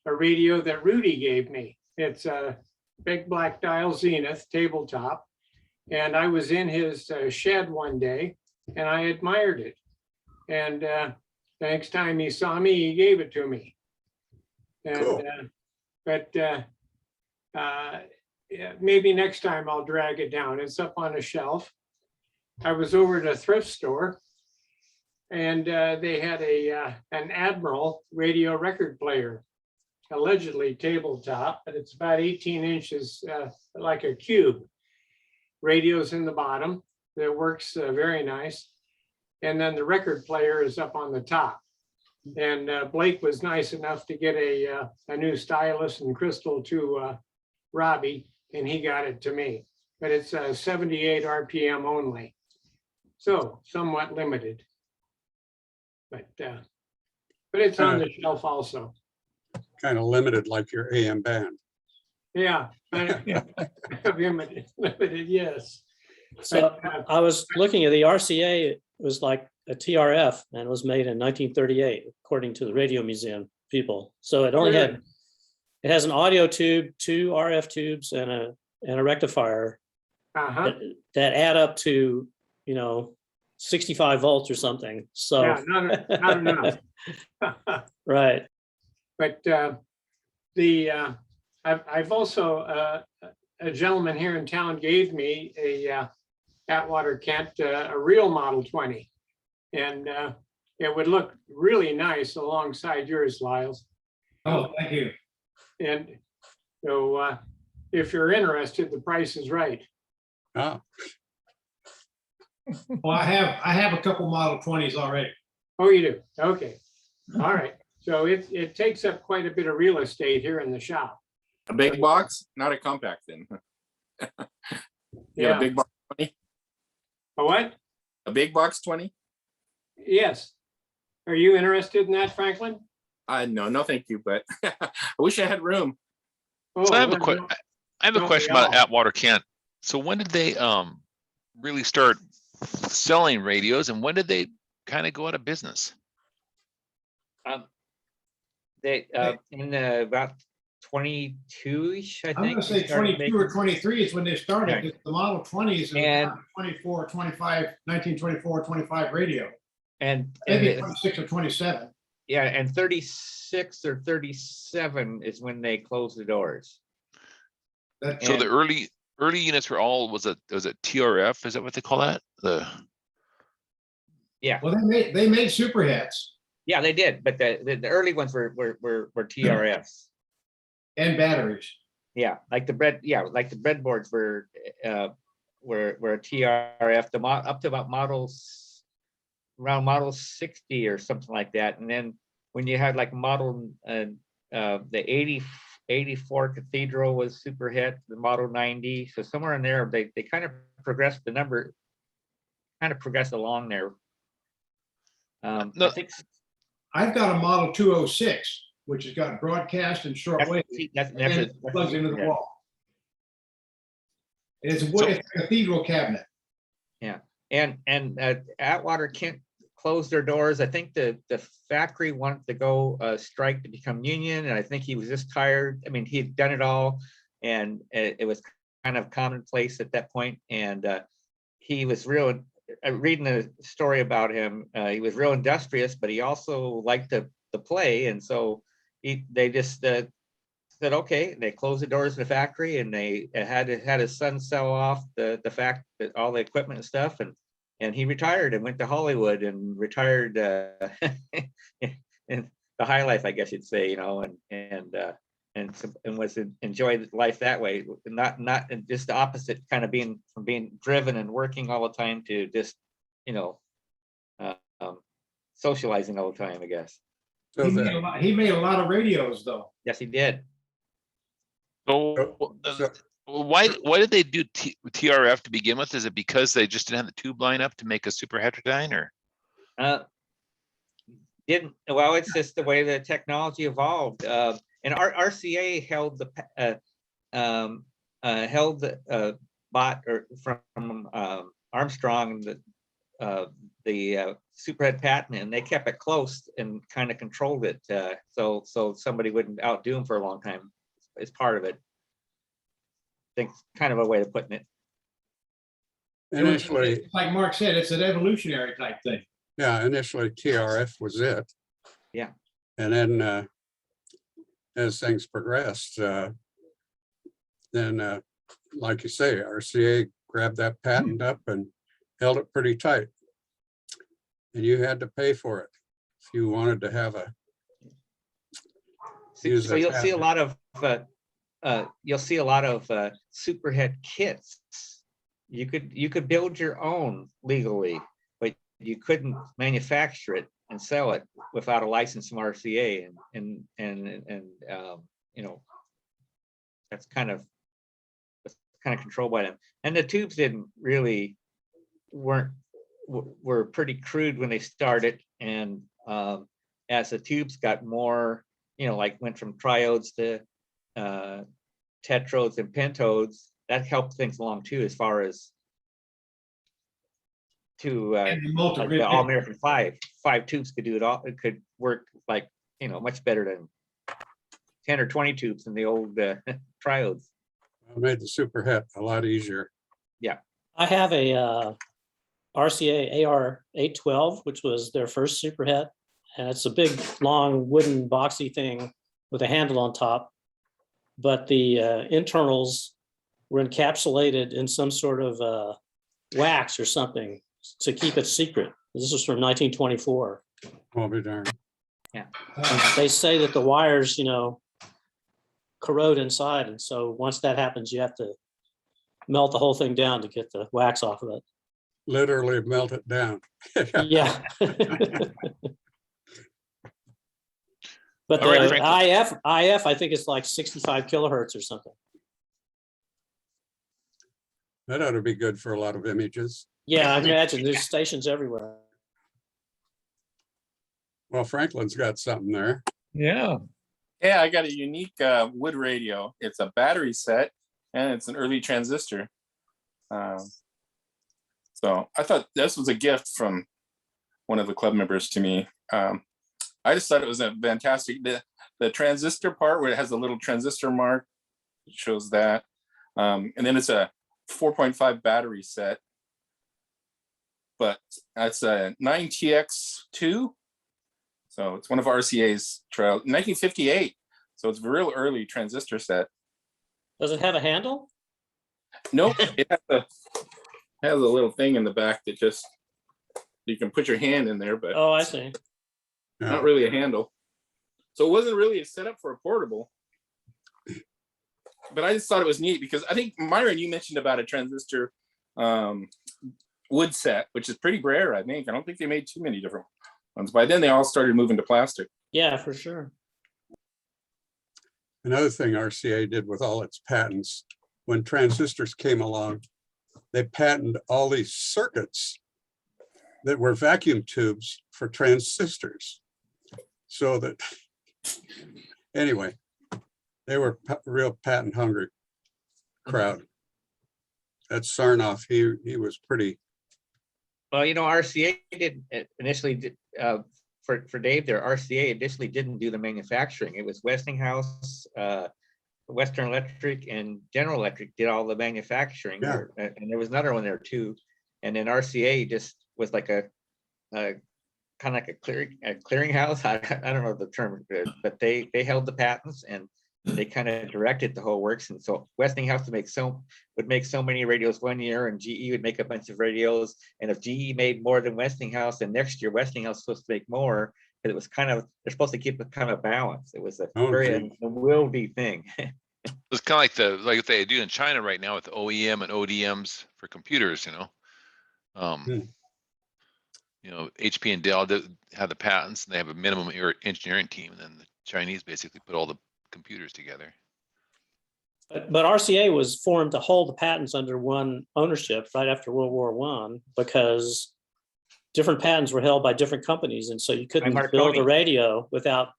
radio that Rudy gave me. It's a big black dial Zenith tabletop. And I was in his shed one day and I admired it. And the next time he saw me, he gave it to me. And, Cool. Maybe next time I'll drag it down. It's up on a shelf. I was over at a thrift store and they had an Admiral radio record player, allegedly tabletop, but it's about 18 inches, like a cube. Radio's in the bottom that works very nice. And then the record player is up on the top. And Blake was nice enough to get a new stylus and crystal to Robbie, and he got it to me. But it's 78 RPM only, so somewhat limited. but it's on the shelf also. Kind of limited like your AM band. Yeah. Limited, yes. So I was looking at the RCA, it was like a TRF and was made in 1938, according to the Radio Museum people. So it only had, it has an audio tube, 2 RF tubes and a rectifier Uh-huh. that add up to, 65 volts or something. So, Yeah, not enough. right. But I've also, a gentleman here in town gave me a Atwater Kent, a real Model 20. And it would look really nice alongside yours, Lyles. Oh, thank you. And so if you're interested, the price is right. Oh, Well, I have a couple Model 20s already. Oh, you do? Okay. All right. So it takes up quite a bit of real estate here in the shop. A big box, not a compact then. You have a big box 20? A what? A big box 20? Yes. Are you interested in that, Franklin? No, thank you, but I wish I had room. Oh, So I have a well, don't question we about all? Atwater Kent. So when did they really start selling radios, and when did they kind of go out of business? They in about 22-ish, I I'm think. gonna say they started 22 or making- 23 is when they started. Right. 'Cause the Model 20s are And- 24, 25, 1924, 25 radio. And Maybe the- 26 or 27. yeah, and 36 or 37 is when they closed the doors. That- So the And- early units were all, was it TRF? Is that what they call that? Yeah, Well, they made superheads yeah, they did, but the early ones were TRFs. and batteries. Yeah, like the breadboards were a TRF, up to about around model 60 or something like that. And then when you had like model the 84 Cathedral was super hit, the model 90. So somewhere in there, they kind of progressed the number, kind of progressed along there. I No. think I've got a Model 206, which has got broadcast and shortwave. that's And it plugs into the yeah. wall. And it's a So- wood, it's a cathedral cabinet. And Atwater Kent closed their doors. I think the factory wanted to go strike to become union, and I think he was just tired. I mean, he had done it all, and it was kind of commonplace at that point. And he was real. Reading a story about him, he was real industrious, but he also liked to play, and so they just said, okay. They closed the doors of the factory, and they had his son sell off all the equipment and stuff, and he retired and went to Hollywood and retired in the high life, I guess you'd say, and was enjoyed life that way. Not just the opposite, kind of from being driven and working all the time to just socializing all the time, I guess. so He made a lot of radios though. Yes, he did. So so- why did they do TRF to begin with? Is it because they just didn't have the tube line up to make a super heterodyne, or? Well, it's just the way the technology evolved. And RCA held the bot or from Armstrong the superhead patent, and they kept it close and kind of controlled it, so somebody wouldn't outdo him for a long time. It's part of it. I think it's kind of a way of putting it. initially, Like Mark said, it's an evolutionary type thing. yeah, initially TRF was it. Yeah. And then as things progressed, then like you say, RCA grabbed that patent up and held it pretty tight. And you had to pay for it if you wanted to have a. So use that you'll see a patent. lot of superhead kits. You could build your own legally, but you couldn't manufacture it and sell it without a license from RCA, and that's kind of controlled by them. And the tubes were pretty crude when they started, and as the tubes got more, like went from triodes to tetrodes and pentodes, that helped things along too, as far as to And the like the multi- All American five tubes could do it all. It could work like, much better than 10 or 20 tubes in the old triodes. It made the super het a lot easier. I have a RCA Ar 812, which was their first super het. And it's a big, long, wooden, boxy thing with a handle on top. But the internals were encapsulated in some sort of wax or something to keep it secret. This was from 1924. I'll be darned. And they say that the wires, corrode inside. And so once that happens, you have to melt the whole thing down to get the wax off of it. Literally melt it down. Yeah. But All right, the Franklin. IF, I think it's like 65 kilohertz or something. That ought to be good for a lot of images. Yeah, I imagine there's stations everywhere. Well, Franklin's got something there. Yeah. Yeah, I got a unique wood radio. It's a battery set and it's an early transistor. So I thought this was a gift from one of the club members to me. I just thought it was a fantastic, the transistor part where it has a little transistor mark, it shows that. And then it's a 4.5 battery set, but that's a 9TX2. So it's one of RCA's trial, 1958. So it's a real early transistor set. Does it have a handle? Nope, it has a little thing in the back that just, you can put your hand in there, but Oh, I see. Yeah. not really a handle. So it wasn't really a setup for a portable. But I just thought it was neat because I think, Myron, you mentioned about a transistor wood set, which is pretty rare, I think. I don't think they made too many different ones. By then, they all started moving to plastic. Yeah, for sure. Another thing RCA did with all its patents, when transistors came along, they patented all these circuits that were vacuum tubes for transistors. So that, anyway, they were real patent hungry crowd. That's Sarnoff. He was pretty. Well, RCA did initially for Dave there. RCA initially didn't do the manufacturing. It was Westinghouse, Western Electric, and General Electric did all the manufacturing. Yeah. And there was another one there too. And then RCA just was like a kind of like a clearinghouse. I don't know the term, but they held the patents and they kind of directed the whole works. And so Westinghouse would make so many radios one year, and GE would make a bunch of radios. And if GE made more than Westinghouse, then next year Westinghouse was supposed to make more. But it was they're supposed to keep a kind of balance. It was a very unwieldy thing. It's kind of like what they do in China right now with the OEM and ODMs for computers, HP and Dell have the patents and they have a minimum engineering team, and then the Chinese basically put all the computers together. But RCA was formed to hold the patents under one ownership right after World War I, because different patents were held by different companies. And so you couldn't build a radio without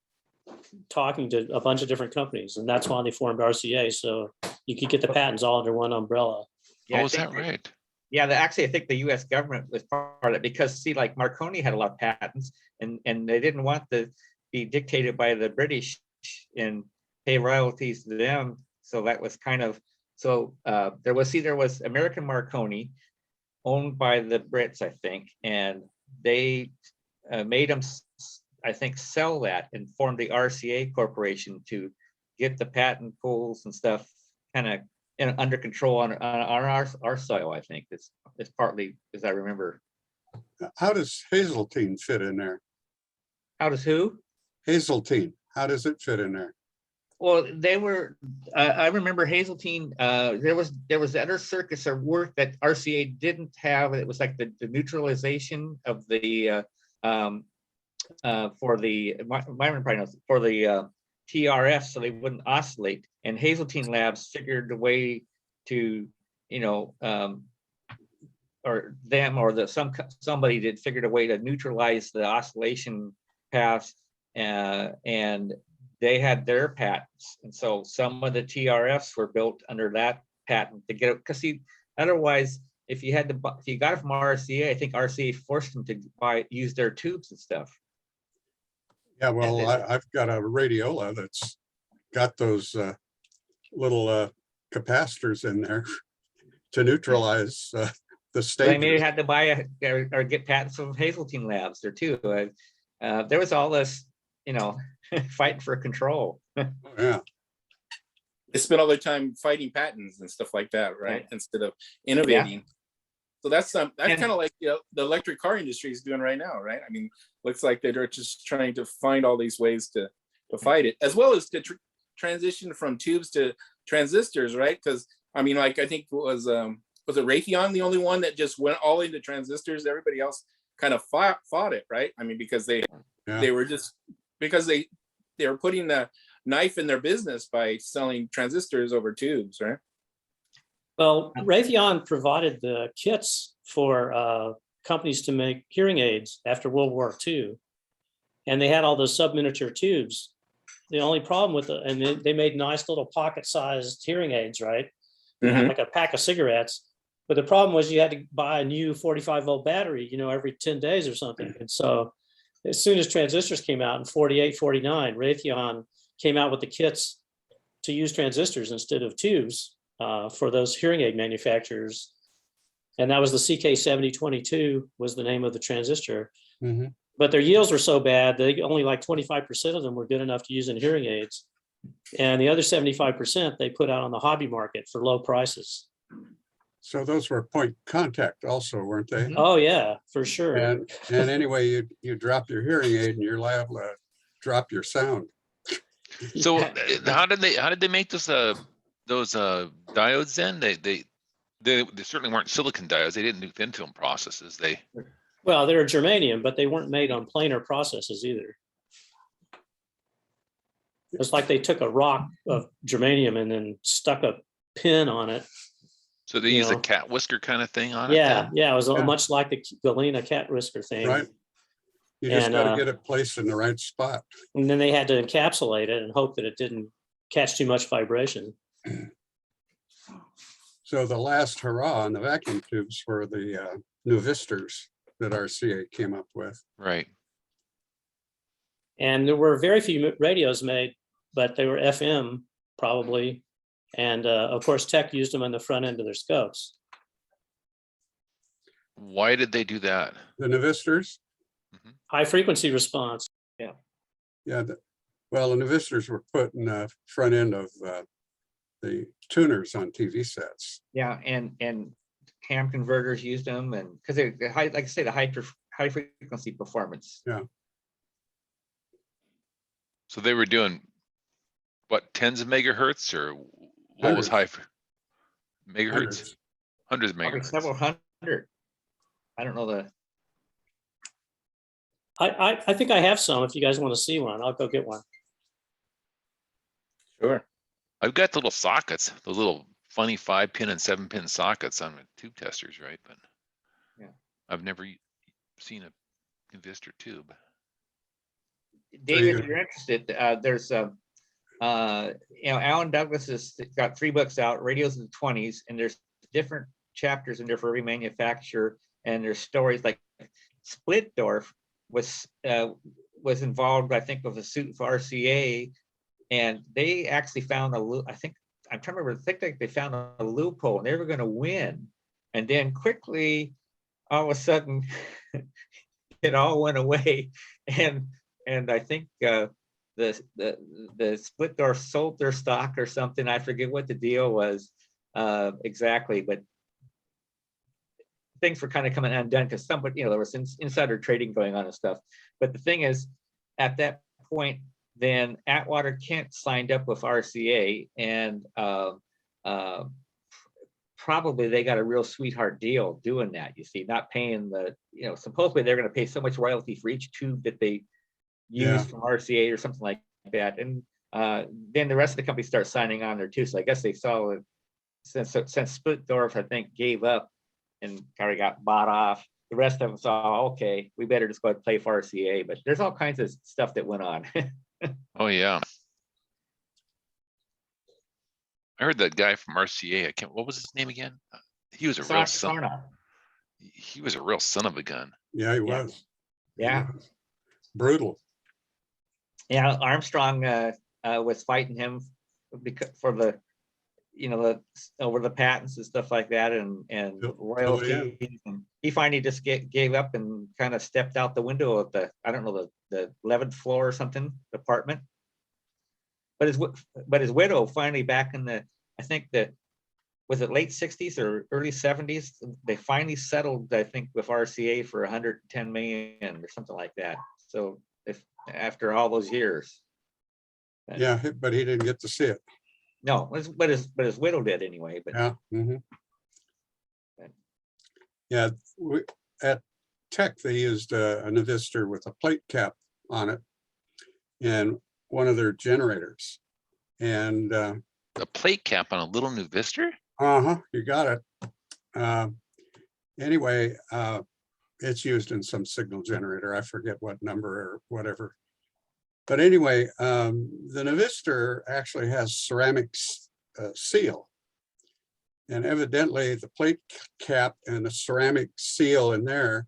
talking to a bunch of different companies. And that's why they formed RCA. So you could get the patents all under one umbrella. Yeah, Is that right? Yeah, actually, I think the U.S. government was part of it because, see, like Marconi had a lot of patents, and they didn't want to be dictated by the British and pay royalties to them. So that was kind of there was American Marconi, owned by the Brits, I think, and they made them, I think, sell that and formed the RCA Corporation to get the patent pools and stuff kind of under control on our soil. I think it's partly, as I remember. How does Hazeltine fit in there? How does who? Hazeltine. How does it fit in there? Well, they were. I remember Hazeltine. There was other circuits or work that RCA didn't have. It was like the neutralization of the for the Myron probably knows, for the TRF, so they wouldn't oscillate. And Hazeltine Labs figured a way to, or them or somebody did figured a way to neutralize the oscillation passed, and they had their patents. And so some of the TRFs were built under that patent to get it, because see, otherwise, if you got it from RCA, I think RCA forced them to use their tubes and stuff. Yeah, well, I've got a radiola that's got those little capacitors in there to neutralize the They stages. may have had to buy or get patents from Hazeltine Labs there too. There was all this, fighting for control. Yeah, They spend all their time fighting patents and stuff like that, right? Instead of innovating. So that's kind of like the electric car industry is doing right now, right? I mean, looks like they're just trying to find all these ways to fight it, as well as to transition from tubes to transistors, right? Because I mean, like I think was it Raytheon the only one that just went all into transistors? Everybody else kind of fought it, right? I mean, because they were just because they were putting the knife in their business by selling transistors over tubes, right? Well, Raytheon provided the kits for companies to make hearing aids after World War II. And they had all those sub-miniature tubes. The only problem with and they made nice little pocket-sized hearing aids, right? Mhm. Like a pack of cigarettes. But the problem was you had to buy a new 45-volt battery, every 10 days or something. And so as soon as transistors came out in 48, 49, Raytheon came out with the kits to use transistors instead of tubes for those hearing aid manufacturers. And that was the CK7022 was the name of the transistor. Mhm. But their yields were so bad, they only like 25% of them were good enough to use in hearing aids. And the other 75% they put out on the hobby market for low prices. So those were point contact also, weren't they? Oh yeah, for sure. And anyway, you drop your hearing aid and you're liable to drop your sound. So how did they make those diodes then? They certainly weren't silicon diodes. They didn't do thin film processes. Well, they were germanium, but they weren't made on planar processes either. It's like they took a rock of germanium and then stuck a pin on it. So they used a cat whisker kind of thing on it. Yeah, it was much like the Galena cat whisker thing. Right. You just And, got to get it placed in the right spot. And then they had to encapsulate it and hope that it didn't catch too much vibration. So the last hurrah on the vacuum tubes were the new Visters that RCA came up with. Right. And there were very few radios made, but they were FM probably. And of course, Tech used them on the front end of their scopes. Why did they do that? The Navistors? High frequency response. Yeah. Well, the Navistors were put in the front end of the tuners on TV sets. Yeah, and cam converters used them, and because they're high, like I say, the high frequency performance. Yeah. So they were doing what, tens of megahertz, or what was high megahertz? Hundreds of Probably megahertz. several hundred. I don't know the. I think I have some. If you guys want to see one, I'll go get one. Sure. I've got the little sockets, the little funny 5-pin and 7-pin sockets on the tube testers, right? But yeah, I've never seen a Vistor tube. David, if you're interested, there's Alan Douglas has got 3 books out, Radios in the 20s, and there's different chapters in there for every manufacturer, and there's stories like Splitdorf was involved, I think, with a suit for RCA, and they actually found I think they found a loophole, and they were going to win, and then quickly, all of a sudden, it all went away, and I think the Splitdorf sold their stock or something. I forget what the deal was exactly, but things were kind of coming undone because somebody, there was insider trading going on and stuff. But the thing is, at that point, then Atwater Kent signed up with RCA, and probably they got a real sweetheart deal doing that. You see, not paying supposedly they're going to pay so much royalty for each tube that they use from RCA or something like that. And then the rest of the company starts signing on there too. So I guess they saw it since Splitdorf, I think, gave up and kind of got bought off. the rest of us saw, okay, we better just go ahead and play for RCA, but there's all kinds of stuff that went on. Oh, yeah. I heard that guy from RCA. I can't, what was his name again? He was a real son. Sarna. He was a real son of a gun. Yeah, he Yeah. was. Yeah, Brutal. yeah, Armstrong was fighting him because for the, you know, the over the patents and stuff like that, and Till the royalties. And he finally just gave up and kind of stepped out the window of the, I don't know, the 11th floor or something apartment. But his widow finally back in the, I think that, was it late 60s or early 70s? They finally settled, I think, with RCA for 110 million or something like that. So if after all those years. Yeah, but he didn't get to see it. No, but his widow did anyway. But Yeah. Yeah, at Tech, they used a Navistor with a plate cap on it and one of their generators. And A plate cap on a little Navistor? you got it. Anyway, it's used in some signal generator. I forget what number or whatever. But anyway, the Navistor actually has ceramics seal. And evidently the plate cap and the ceramic seal in there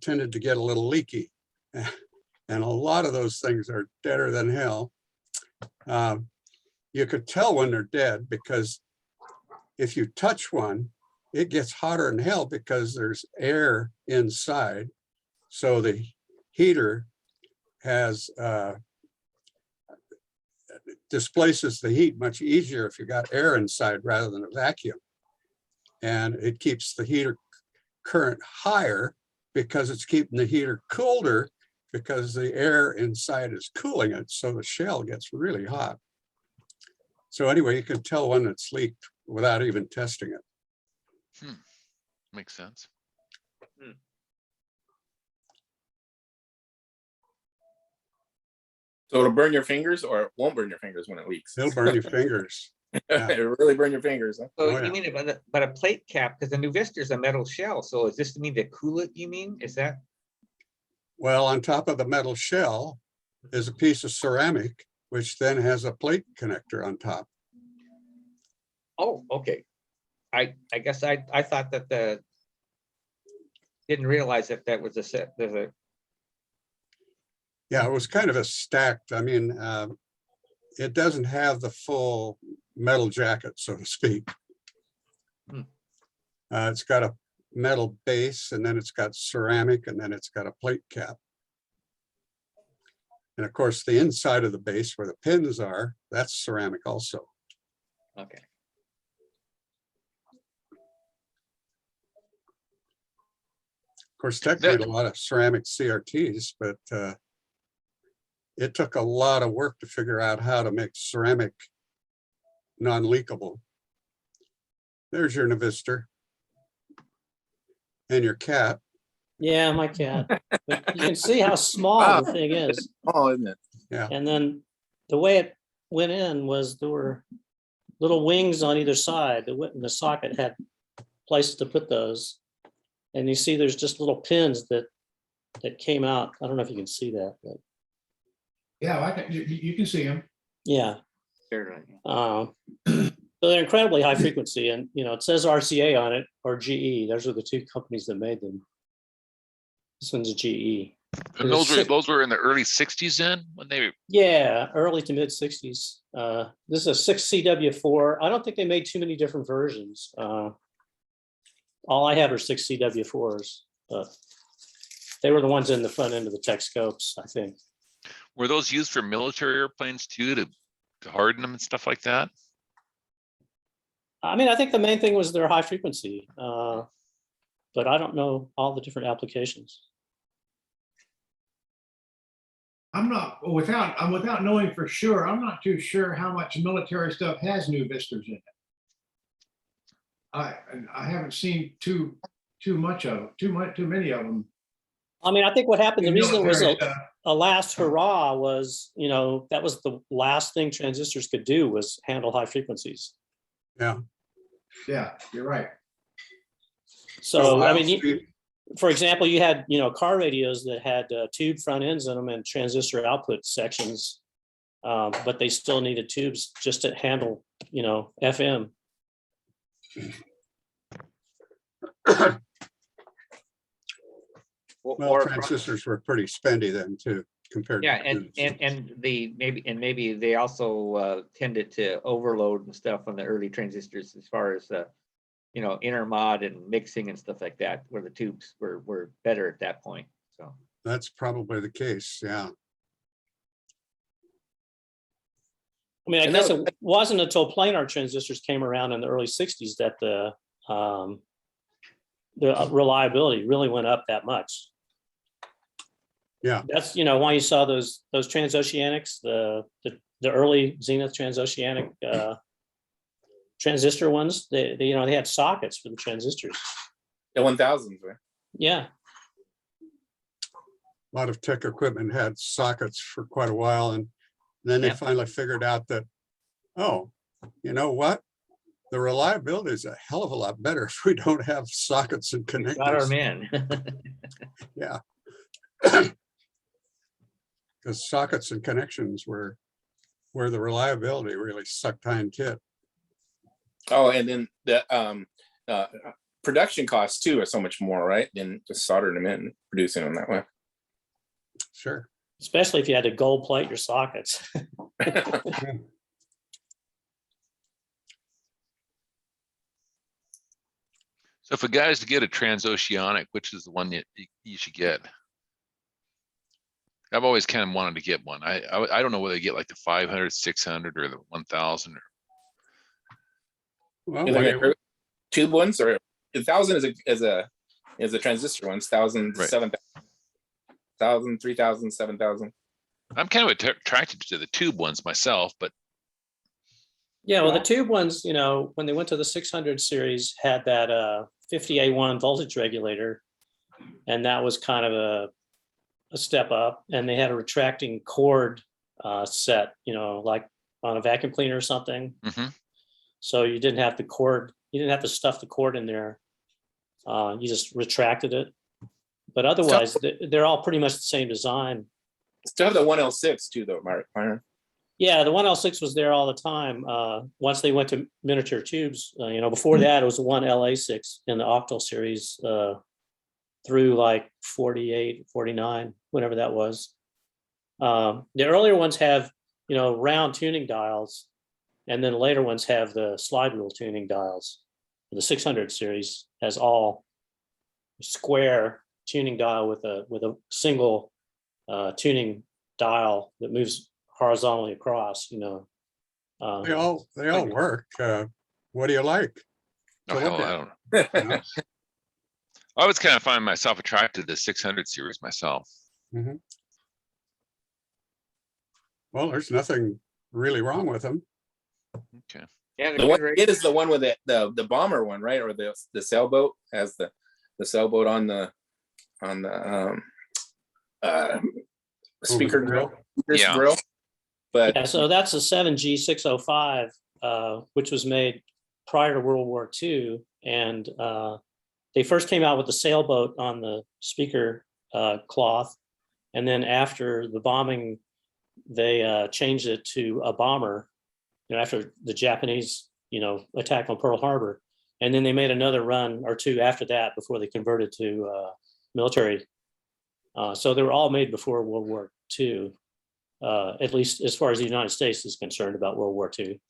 tended to get a little leaky. And a lot of those things are deader than hell. You could tell when they're dead because if you touch one, it gets hotter than hell because there's air inside. So the heater has displaces the heat much easier if you got air inside rather than a vacuum. And it keeps the heater current higher because it's keeping the heater colder because the air inside is cooling it. So the shell gets really hot. So anyway, you can tell when it's leaked without even testing it. Makes sense. So it'll burn your fingers, or it won't burn your fingers when it leaks. It'll burn your fingers. Yeah. It'll really burn your fingers. Huh? so Oh, yeah. you mean but a plate cap, because the Navistor is a metal shell. So is this to mean to cool it? You mean is that? Well, on top of the metal shell is a piece of ceramic, which then has a plate connector on top. Oh, okay. I guess I thought that the didn't realize that that was a set. There's a Yeah, it was kind of a stacked, I mean, it doesn't have the full metal jacket, so to speak. It's got a metal base and then it's got ceramic and then it's got a plate cap. And of course, the inside of the base where the pins are, that's ceramic also. okay. Of course, Tech made a lot of ceramic CRTs, but it took a lot of work to figure out how to make ceramic non-leakable. There's your Navistor. And your cat. Yeah, my cat. But you can see how small the thing is. Oh, isn't it? Yeah. And then the way it went in was there were little wings on either side. The socket had places to put those. And you see there's just little pins that came out. I don't know if you can see that, but Yeah, I can, you can see them. yeah. Sure. So they're incredibly high frequency, and you know it says RCA on it or GE. Those are the two companies that made them. This one's a GE. And those were in the early 60s then when they. Yeah, early to mid 60s. This is a 6CW4. I don't think they made too many different versions. All I have are 6CW4s, but they were the ones in the front end of the tech scopes, I think. Were those used for military airplanes too, to harden them and stuff like that? I mean, I think the main thing was their high frequency, but I don't know all the different applications. Without knowing for sure, I'm not too sure how much military stuff has new Vistas in it. I haven't seen too many of them. I mean, I think what happened, the reason it was Military stuff. a last hurrah was, you know, that was the last thing transistors could do was handle high frequencies. Yeah. Yeah, you're right. So, I Well, mean, for example, you had, car radios that had tube front ends in them and transistor output sections. But they still needed tubes just to handle, FM. Well, transistors were pretty spendy then too, compared. Yeah, to and, tubes. and maybe they also tended to overload and stuff on the early transistors as far as intermod and mixing and stuff like that, where the tubes were better at that point. So That's probably the case, yeah. I mean, I And guess that- it wasn't until planar transistors came around in the early 60s that the reliability really went up that much. Yeah. That's, why you saw those transoceanics, the early Zenith transoceanic transistor ones, they had sockets for the transistors. The 1000s, right? Yeah. A lot of tech equipment had sockets for quite a while, and then they Yeah. finally figured out that, oh, you know what? The reliability is a hell of a lot better if we don't have sockets and got our connectors. men. Yeah. Because sockets and connections were where the reliability really sucked hind tit. Oh, and then the production costs too are so much more, right? Than just soldering them in and producing them that way. Sure. Especially if you had to gold plate your sockets. So if a guy is to get a transoceanic, which is the one that you should get? I've always kind of wanted to get one. I don't know whether you get like the 500, 600, or the 1000. Well, Is that wait, a tube ones or 1000 is a transistor ones, 1000, Right. 7000, 3000, 7000. I'm kind of attracted to the tube ones myself, but Yeah, well, the tube ones, when they went to the 600 series, had that 50A1 voltage regulator, and that was kind of a step up. And they had a retracting cord set, like on a vacuum cleaner or something. Mhm. So you didn't have to stuff the cord in there. You just retracted it. But otherwise, they're all pretty much the same design. Still have the 1L6 too, though, Myron. Yeah, the 1L6 was there all the time. Once they went to miniature tubes, before that, it was the 1LA6 in the octal series through like 48, 49, whatever that was. The earlier ones have, round tuning dials, and then the later ones have the slide rule tuning dials. The 600 series has all square tuning dial with a single tuning dial that moves horizontally across. they all work. What do you like? oh, To hell, look I at, don't know. you know? I always kind of find myself attracted to the 600 series myself. Mhm. Well, there's nothing really wrong with them. Okay. Yeah, they're The one good it is the one with the bomber one, right? Or the sailboat has the sailboat on the speaker grill. Yeah. Grill. But Yeah, so that's a 7G605, which was made prior to World War II. And they first came out with the sailboat on the speaker cloth. And then after the bombing, they changed it to a bomber, after the Japanese, attack on Pearl Harbor. And then they made another run or two after that before they converted to military. So they were all made before World War II. At least as far as the United States is concerned about World War II.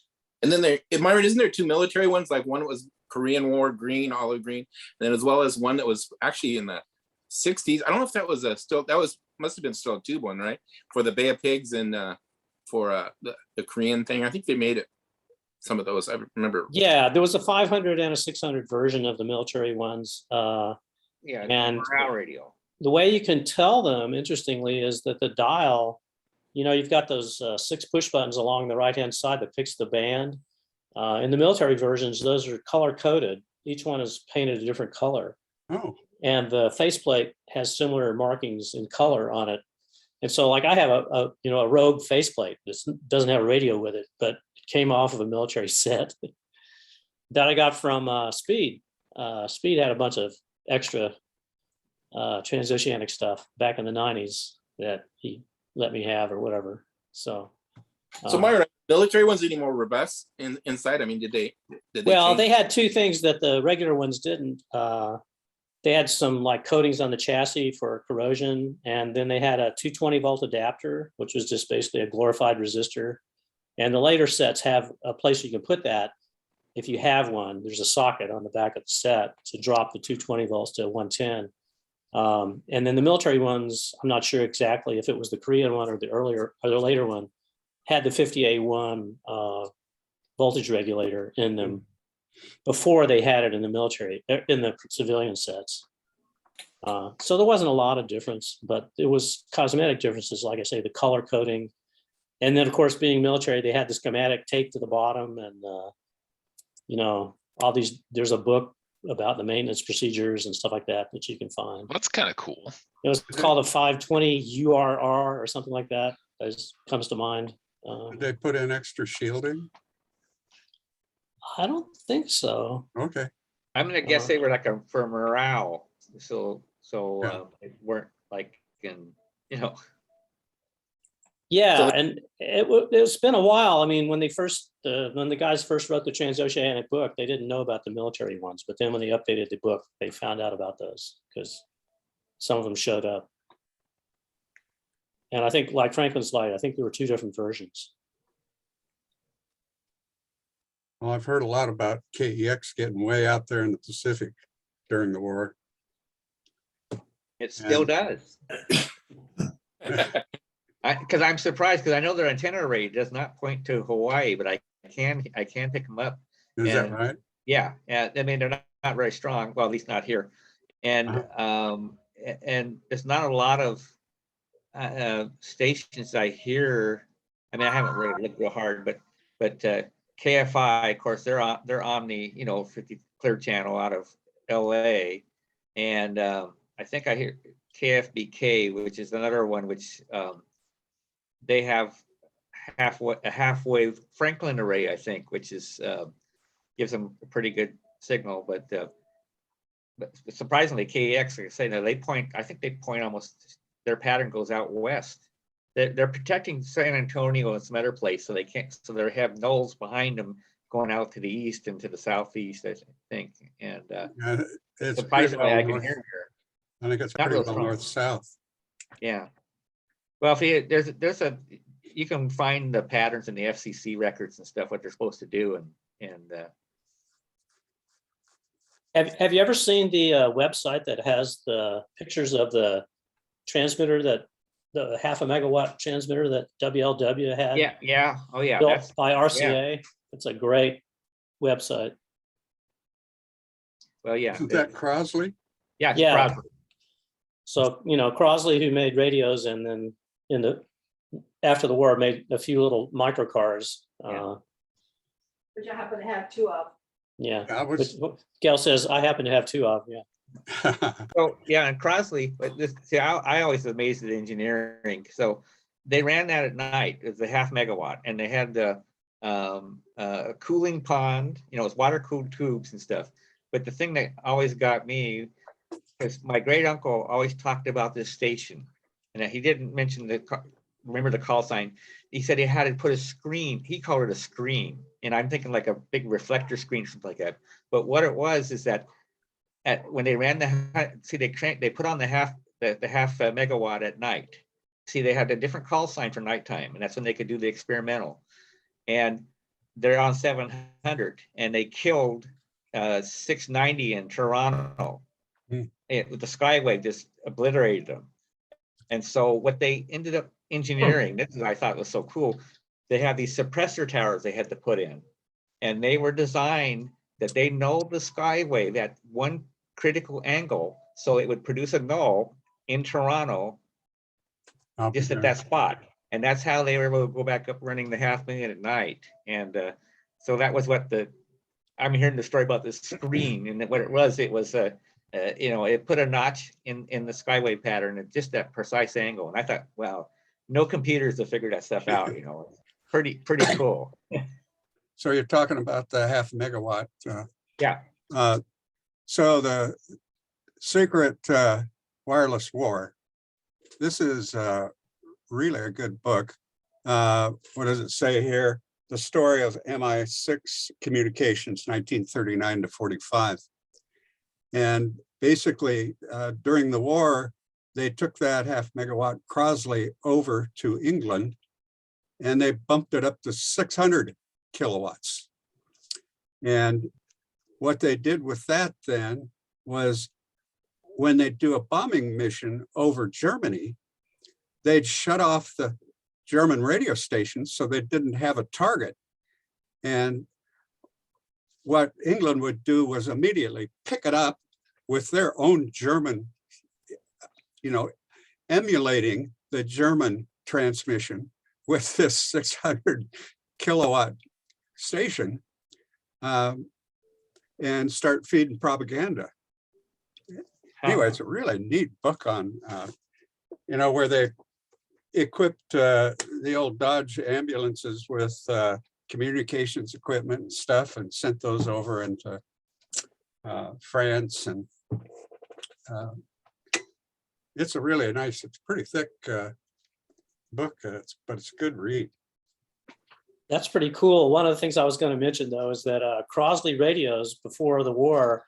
and then Myron, isn't there two military ones? Like one was Korean War green, olive green, and then as well as one that was actually in the 60s. I don't know if that was must have been still a tube one, right? For the Bay of Pigs and for the Korean thing. I think they made it. Some of those I remember. Yeah, there was a 500 and a 600 version of the military ones. Yeah, And morale radio. the way you can tell them, interestingly, is that the dial, you've got those 6 push buttons along the right-hand side that picks the band. In the military versions, those are color-coded. Each one is painted a different color. Oh, And the faceplate has similar markings in color on it. And so like I have a Rogue faceplate that doesn't have a radio with it, but it came off of a military set that I got from Speed. Speed had a bunch of extra transoceanic stuff back in the 90s that he let me have or whatever. So. So Myra, military ones any more robust inside? I mean, did they Well, change? they had two things that the regular ones didn't. They had some like coatings on the chassis for corrosion, and then they had a 220 volt adapter, which was just basically a glorified resistor. And the later sets have a place you can put that. If you have one, there's a socket on the back of the set to drop the 220 volts to 110. And then the military ones, I'm not sure exactly if it was the Korean one or the earlier or the later one, had the 50A1 voltage regulator in them before they had it in the military, in the civilian sets. So there wasn't a lot of difference, but it was cosmetic differences, like I say, the color coding. And then, of course, being military, they had the schematic taped to the bottom and, you know, all these, there's a book about the maintenance procedures and stuff like that that you can find. That's kind of cool. It was called a 520 URR or something like that, as comes to mind. Did they put in extra shielding? I don't think so. Okay. I'm gonna guess they were like a for morale, so Yeah. it weren't like in, you know. Yeah, So- and it's been a while. I mean, when the guys first wrote the Transoceanic book, they didn't know about the military ones, but then when they updated the book, they found out about those because some of them showed up. And I think, like Franklin's Light, I think there were two different versions. Well, I've heard a lot about KEX getting way out there in the Pacific during the war. It still And- does. Because I'm surprised, because I know their antenna array does not point to Hawaii, but I can pick them up. Is that And- right? Yeah, I mean, they're not very strong, well, at least not here. And and there's not a lot of stations I hear. I mean, I haven't really looked real hard, but KFI, of course, they're Omni, you know, 50 clear channel out of LA. And I think I hear KFBK, which is another one, which they have a halfway Franklin array, I think, which is gives them a pretty good signal. But surprisingly, KEX, like I say, now I think they point almost, their pattern goes out west. They're protecting San Antonio and some other place, so they can't, so they have nulls behind them going out to the east and to the southeast, I think. And Yeah, it's pretty surprisingly, well I can north. hear here. I think it's Not pretty real well strong. north-south. Yeah. Well, you can find the patterns in the FCC records and stuff, what they're supposed to do, and Have you ever seen the website that has the pictures of the transmitter, that the 0.5 megawatt transmitter that WLW had? yeah, oh yeah, that's, Built by RCA. It's a great website. well, yeah. Isn't that Crosley? Yeah, it's Yeah. Crosby. So, you know, Crosley, who made radios and then after the war made a few little micro cars. Yeah. Which I happen to have two of. Yeah. I was, Gail says, I happen to have two of, yeah. So, yeah, and Crosley, but this, see, I always amazed at engineering. So they ran that at night, it was a 0.5 megawatt, and they had the cooling pond, you know, it's water cooled tubes and stuff. But the thing that always got me, because my great uncle always talked about this station, and he didn't mention remember the call sign. He said he had to put a screen, he called it a screen. And I'm thinking like a big reflector screen, something like that. But what it was is that when they ran they put on the half megawatt at night. See, they had a different call sign for nighttime, and that's when they could do the experimental. And they're on 700, and they killed 690 in Toronto. With the Skywave just obliterated them. And so what they ended up engineering, this is I thought was so cool, they have these suppressor towers they had to put in, and they were designed that they know the Skywave at one critical angle, so it would produce a null in Toronto just at that spot. And that's how they were able to go back up running the 0.5 million at night. And so that was what I'm hearing the story about this screen, and what it was you know, it put a notch in the Skywave pattern at just that precise angle. And I thought, wow, no computers have figured that stuff out, you know. Pretty cool. so you're talking about the 0.5 megawatt. Yeah. So the secret Wireless War. This is really a good book. What does it say here? The story of MI6 communications, 1939 to 45. And basically, during the war, they took that 0.5 megawatt Crosley over to England, and they bumped it up to 600 kilowatts. And what they did with that then was, when they do a bombing mission over Germany, they'd shut off the German radio stations so they didn't have a target. And what England would do was immediately pick it up with their own German, emulating the German transmission with this 600 kilowatt station, and start feeding propaganda. Anyway, it's a really neat book on, where they equipped the old Dodge ambulances with communications equipment and stuff, and sent those over into France. And it's a really nice, it's pretty thick book, but it's a good read. That's pretty cool. One of the things I was going to mention, though, is that Crosley radios before the war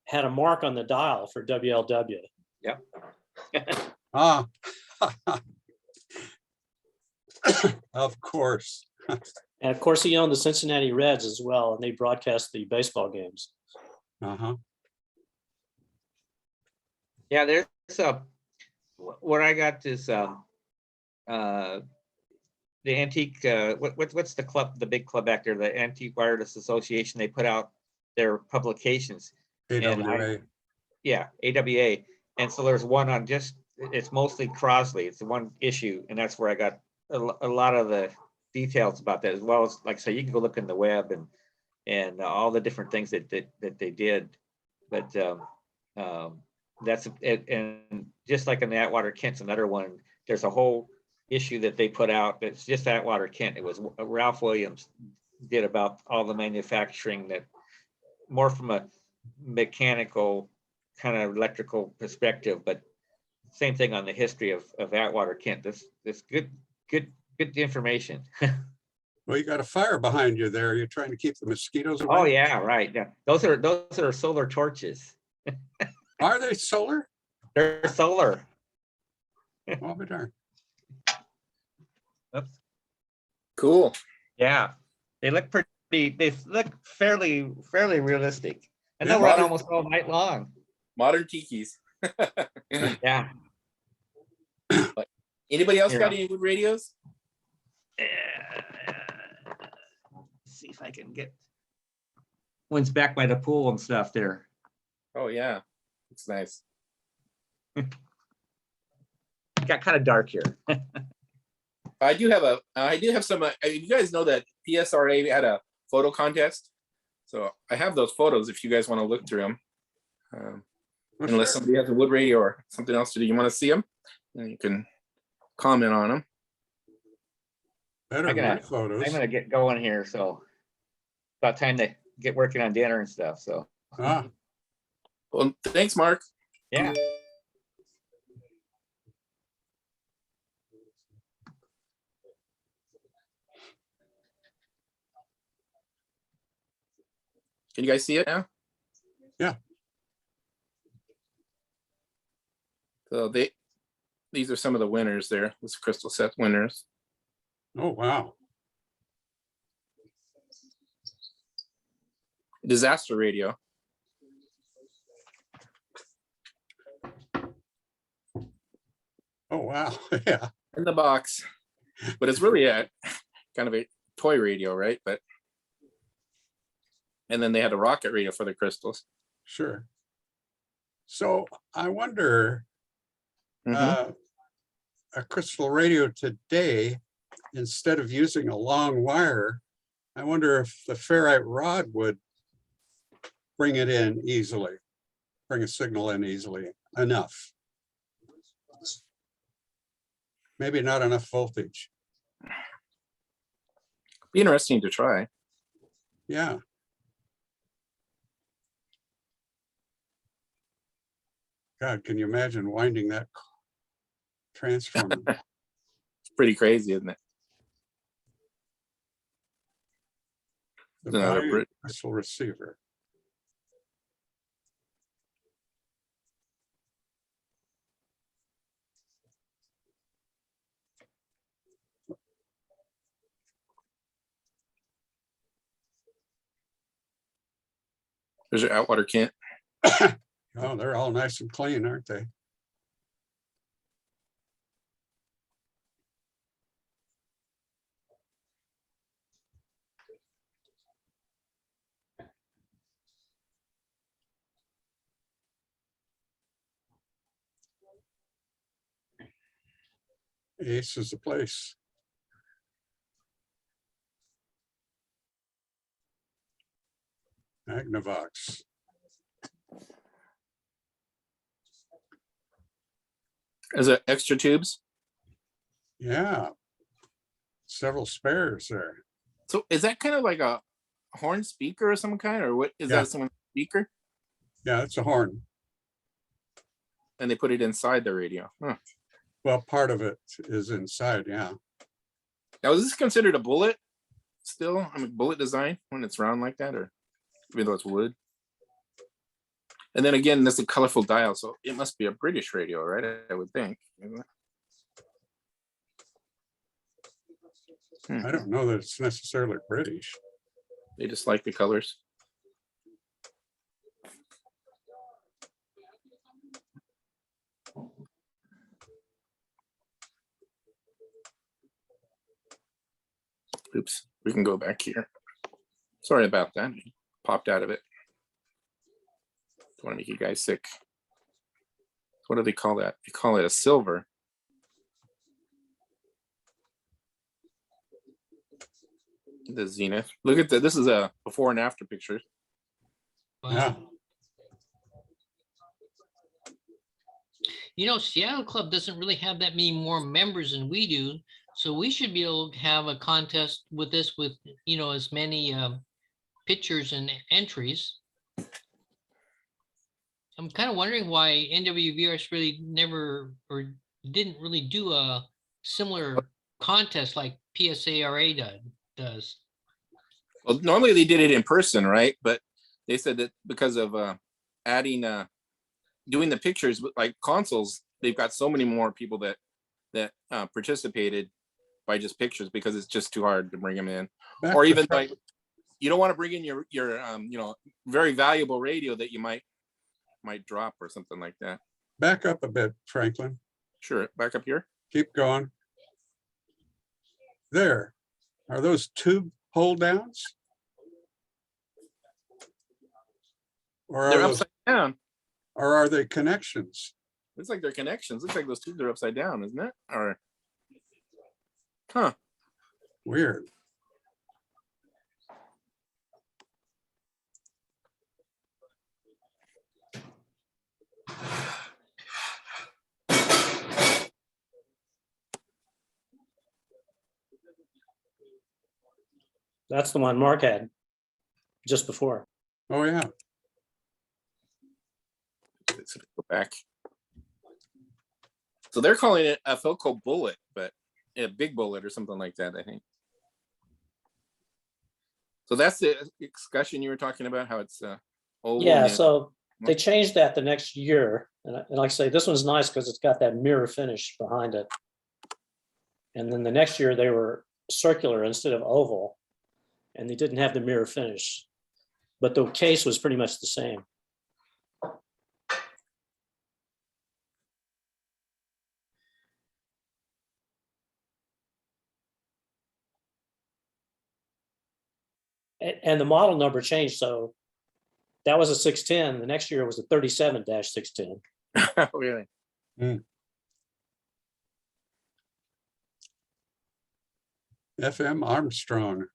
had a mark on the dial for WLW. Yep. Ah, of course. And of course, he owned the Cincinnati Reds as well, and they broadcast the baseball games. Uh-huh. Yeah, there's what I got is the antique, what's the club, the big club back there, the Antique Wireless Association. They put out their publications. AWA. Yeah, AWA. And so there's one on just, it's mostly Crosley. It's the one issue, and that's where I got a lot of the details about that, as well as, like, so you can go look in the web and all the different things that they did. But that's it. And just like in the Atwater Kent's another one, there's a whole issue that they put out that's just Atwater Kent. It was Ralph Williams did about all the manufacturing, that more from a mechanical kind of electrical perspective, but same thing on the history of Atwater Kent. This good information. Well, you got a fire behind you there. You're trying to keep the mosquitoes away. Oh yeah, right. Yeah, those are solar torches. Are they solar? They're solar. Well, be darned. Oops. Cool. Yeah, they look pretty. They look fairly realistic, and they'll Yeah, run almost all night long. Modern tikis. Yeah. Anybody else Here. got any wood radios? See if I can get one's back by the pool and stuff there. Oh yeah, it's nice. Got kind of dark here. I do have some. You guys know that PSARA had a photo contest, so I have those photos if you guys want to look through them. Unless somebody has a wood radio or something else to do, you want to see them, and you can comment on them. Better I'm than my photos. gonna get going here, so about time to get working on dinner and stuff. So Ah, Well, thanks, Mark. yeah. Can you guys see it now? Yeah. So these are some of the winners there. This crystal set winners. oh, wow. Disaster radio. Oh, wow. Yeah. In the box, but it's really a kind of a toy radio, right? But and then they had a rocket radio for the crystals. Sure. So I wonder, Mhm. A crystal radio today, instead of using a long wire, I wonder if the ferrite rod would bring it in easily, bring a signal in easily enough. Maybe not enough voltage. Be interesting to try. Yeah. God, can you imagine winding that transformer? It's pretty crazy, isn't it? The Another biaxial receiver. There's your Outwater Kent. Oh, they're all nice and clean, aren't they? Ace is the place. Magnavox. Is it extra tubes? Yeah. Several spares there. So is that kind of like a horn speaker of some kind, or what is Yeah. that? Some speaker? Yeah, it's a horn. And they put it inside the radio. Huh. Well, part of it is inside, yeah. Now, is this considered a bullet still? I mean, bullet design when it's round like that, or even though it's wood? And then again, this is a colorful dial, so it must be a British radio, right? I would think. I don't know that it's necessarily British. They just like the colors. Oops, we can go back here. Sorry about that. Popped out of it. Don't want to make you guys sick. What do they call that? They call it a silver. The Zenith. Look at that. This is a before and after picture. Yeah. You know, Seattle Club doesn't really have that many more members than we do. So we should be able to have a contest with this with, you know, as many pictures and entries. I'm kind of wondering why NWVRS really never or didn't really do a similar contest like PSARA does. Well, normally they did it in person, right? But they said that because of adding, doing the pictures with like consoles, they've got so many more people that participated by just pictures because it's just too hard to bring them in. Back Or to even front- like, you don't want to bring in your you know, very valuable radio that you might drop or something like that. Back up a bit, Franklin. Sure, back up here. Keep going. There. Are those tube hold downs? Or They're are those, upside down. or are they connections? Looks like they're connections. Looks like those tubes are upside down, isn't it? Or, huh? Weird. That's the one Mark had just before. Oh, yeah. Let's go back. So they're calling it a Philco bullet, but a big bullet or something like that, I think. So that's the discussion you were talking about, how it's old. Yeah, and- so they changed that the next year. And like I say, this one's nice because it's got that mirror finish behind it. And then the next year they were circular instead of oval. And they didn't have the mirror finish. But the case was pretty much the same. And the model number changed, so that was a 610. The next year was a 37-610. Really? FM Armstrong.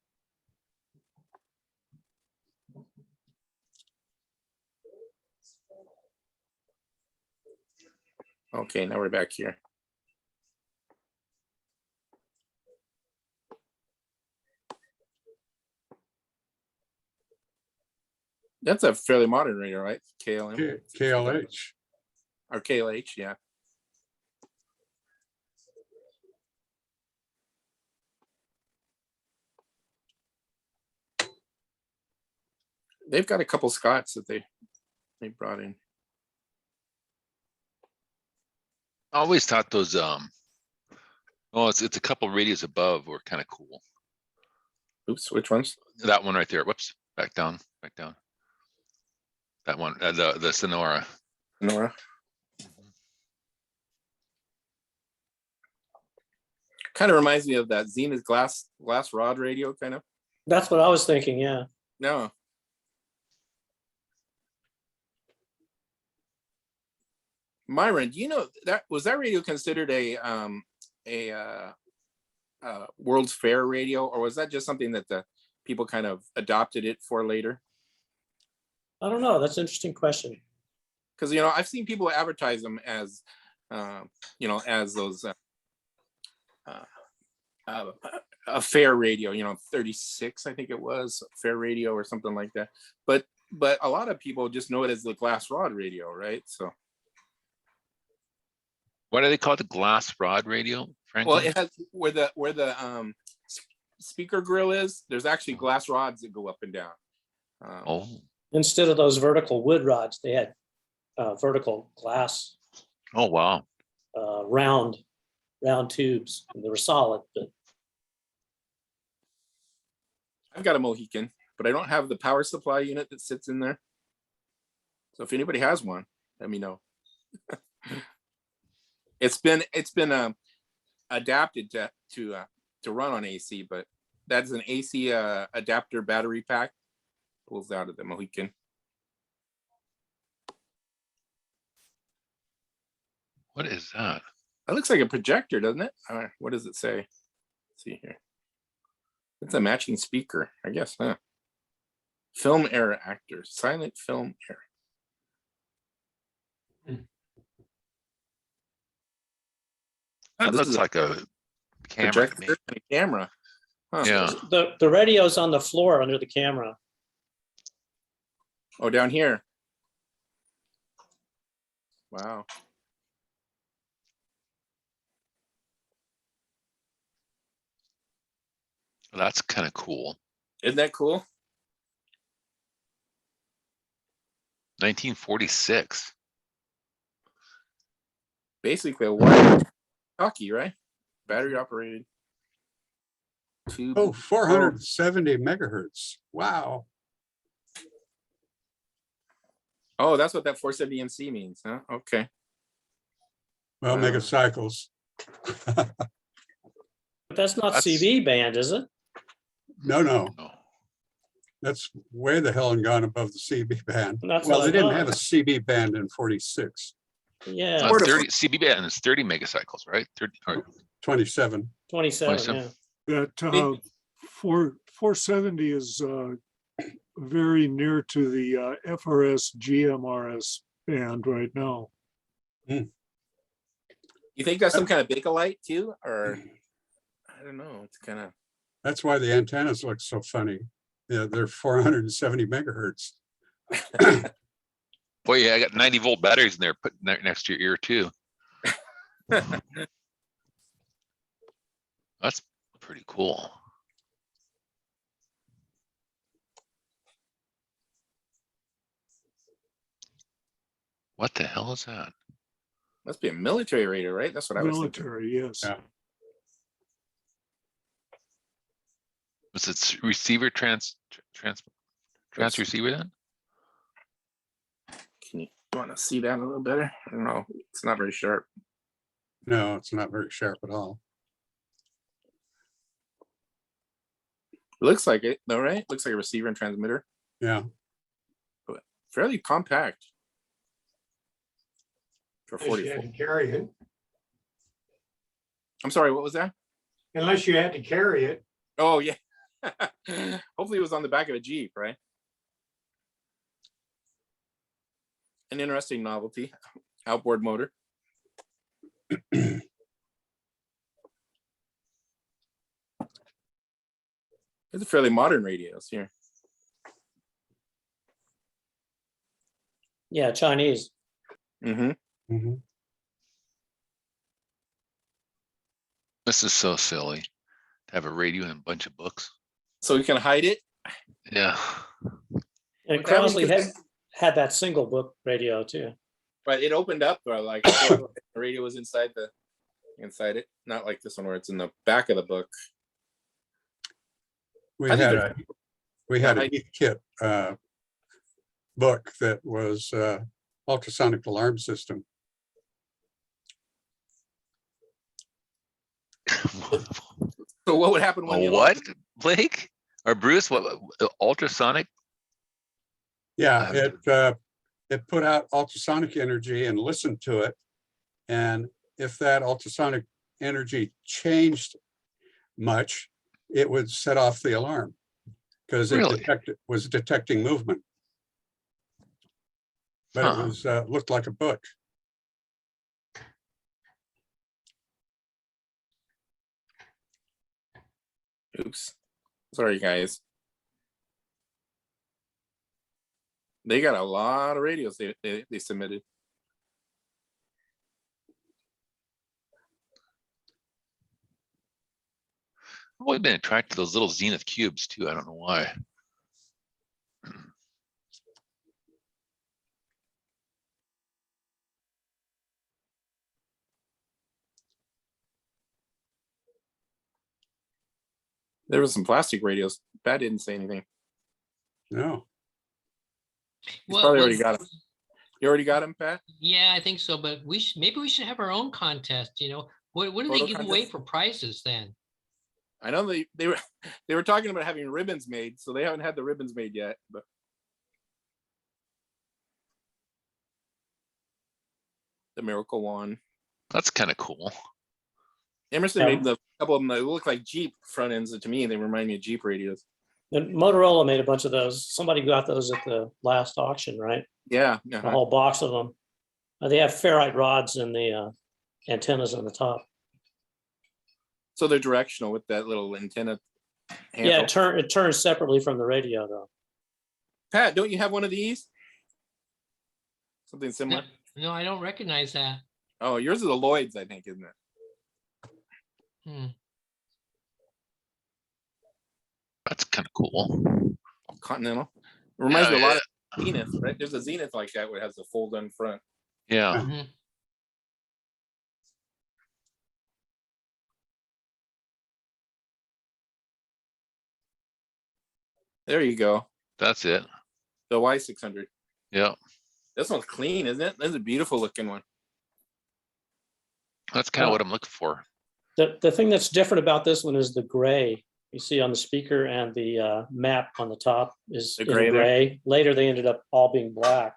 Okay, now we're back here. That's a fairly modern radio, right? KLM. KLH. or KLH, yeah. They've got a couple Scots that they brought in. I always thought those, oh, it's a couple radios above were kind of cool. Oops, which ones? That one right there. Whoops, back down, back down. That one, the Sonora. Nora. Kind of reminds me of that Zenith glass rod radio, kind of. That's what I was thinking, yeah. No. Myron, do you know that that radio considered a World's Fair radio, or was that just something that the people kind of adopted it for later? I don't know. That's an interesting question. Because I've seen people advertise them as as those a fair radio, 36, I think it was, fair radio or something like that. But a lot of people just know it as the glass rod radio, right? So What do they call it? The glass rod radio, Franklin? well, it has where the speaker grill is, there's actually glass rods that go up and down. Oh, Instead of those vertical wood rods, they had vertical glass, oh, wow. round tubes. They were solid, but I've got a Mohican, but I don't have the power supply unit that sits in there. So if anybody has one, let me know. It's been adapted to run on AC, but that's an AC adapter battery pack. Pulls out of the Mohican. What is that? That looks like a projector, doesn't it? What does it say? Let's see here. It's a matching speaker, I guess, huh? Film era actor, silent film era. That this looks is like a camera. to me. Projector and a camera. Huh. Yeah. the radio's on the floor under the camera. Oh, down here. Wow. That's kind of cool. Isn't that cool? 1946. Basically a wire talkie, right? Battery operated. Tube. Oh, 470 megahertz. Wow. Oh, that's what that 470 MC means, huh? Okay. Well, Wow. megacycles. But that's not That's- CB band, is it? No, Oh. that's way the hell and gone above the CB band. That's Well, what they I didn't thought. have a CB band in 46, Yeah, 30 CB band is 30 megacycles, right? 30 or 27. 27, 27. yeah. That 470 is very near to the FRS GMRS band right now. You think that's some kind of Bakelite too? Or I don't know. It's kind of That's why the antennas look so funny. Yeah, they're 470 megahertz. boy, yeah, I got 90-volt batteries in there put next to your ear too. That's pretty cool. What the hell is that? must be a military radio, right? That's what I was thinking. Military, yes. Yeah. Was it receiver receiver then? Can you want to see that a little better? I don't know. It's not very sharp. No, it's not very sharp at all. Looks like it though, right? Looks like a receiver and transmitter. Yeah. Fairly compact. For Unless you 44. had to carry it. I'm sorry, what was that? Unless you had to carry it. Oh yeah. Hopefully it was on the back of a Jeep, right? An interesting novelty. Outboard motor. These are fairly modern radios here. Yeah, Chinese. Mm-hmm. Mhm. This is so silly to have a radio and a bunch of books. So we can hide it. Yeah. And But that one Crossley could- had that single book radio too. But it opened up, or like the radio was inside it, not like this one where it's in the back of the book. We I think had they're- a kit book that was ultrasonic alarm system. So what would happen when A you what, Blake or Bruce? What ultrasonic? Yeah, it put out ultrasonic energy and listened to it. And if that ultrasonic energy changed much, it would set off the alarm because it Really? was detecting movement. But Huh. it was looked like a book. Oops. Sorry, guys. They got a lot of radios they submitted. I've always been attracted to those little Zenith cubes too. I don't know why. There was some plastic radios. Pat didn't say anything. No. He's probably already got them. You already got them, Pat? Yeah, I think so, but maybe we should have our own contest, you know? What do they Photo give away contest? for prizes then? I know they were talking about having ribbons made, so they haven't had the ribbons made yet. But the Miracle One. That's kind of cool. Emerson Yeah. made a couple of them that look like Jeep front ends. To me, they remind me of Jeep radios. And Motorola made a bunch of those. Somebody got those at the last auction, right? Yeah. A uh-huh. whole box of them. They have ferrite rods in the antennas on the top. So they're directional with that little antenna Yeah, handle. it turns separately from the radio though. Pat, don't you have one of these? Something No, similar? no, I don't recognize that. Oh, yours is the Lloyd's, I think, isn't it? Hmm. That's kind of cool. Continental. It reminds me a Yeah, lot of Zenith, right? There's a Zenith like that where it has the fold on front. Yeah. Mhm. There you go. That's it. The Y600. Yeah. This one's clean, isn't it? That's a beautiful looking one. That's kind of what I'm looking for. The thing that's different about this one is the gray you see on the speaker and the map on the top is The in gray there? gray. Later, they ended up all being black.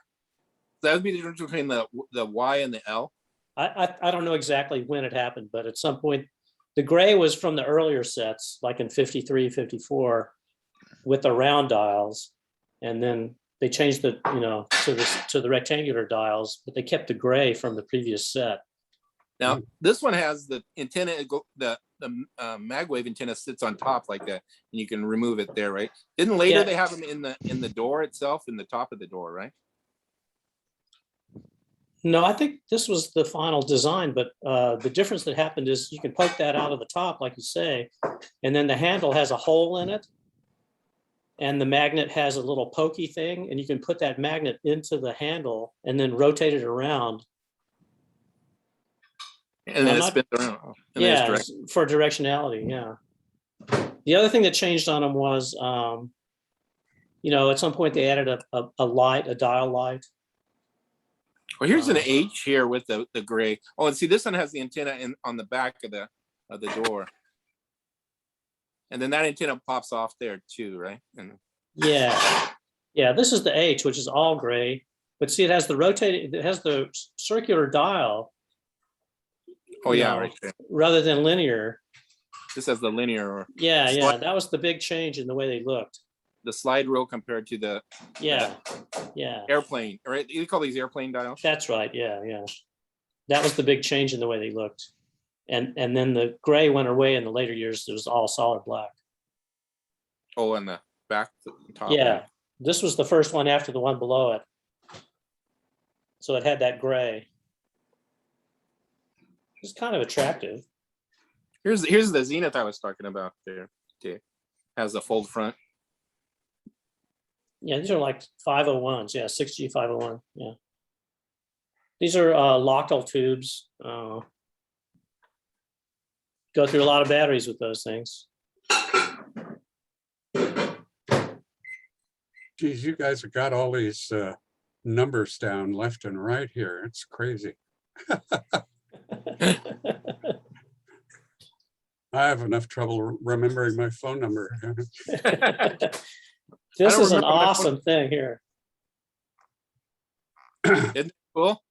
That would be the difference between the Y and the L. I don't know exactly when it happened, but at some point, the gray was from the earlier sets, like in 53, 54, with the round dials. And then they changed the, to the rectangular dials, but they kept the gray from the previous set. Now, this one has the antenna, the magwave antenna sits on top like that, and you can remove it there, right? Didn't later Yeah. they have them in the door itself, in the top of the door, right? No, I think this was the final design, but the difference that happened is you can poke that out of the top, like you say, and then the handle has a hole in it. And the magnet has a little pokey thing, and you can put that magnet into the handle and then rotate it around. And then I'm it not- spins around. And then it's Yeah, direct. for directionality, yeah. The other thing that changed on them was, at some point they added a light, a dial light. Well, here's an H here with the gray. Oh, and see, this one has the antenna on the back of the door. And then that antenna pops off there too, right? And Yeah, this is the H, which is all gray, but see, it has the circular dial. oh yeah, No. right there. Rather than linear. This has the linear, Yeah, that was the big change in the way they looked. the slide rule compared to the Yeah, airplane, right? You call these airplane dials? that's right, yeah. That was the big change in the way they looked. And then the gray went away in the later years, it was all solid black. Oh, and the back, the top. Yeah, this was the first one after the one below it. So it had that gray. It's kind of attractive. Here's the Zenith I was talking about there. Dave. Has a fold front. Yeah, these are like 501s. Yeah, 6G 501. Yeah. These are Lochtel tubes. Go through a lot of batteries with those things. Geez, you guys have got all these numbers down left and right here. It's crazy. I have enough trouble remembering my phone number. This is an remember my awesome thing here. Isn't it cool?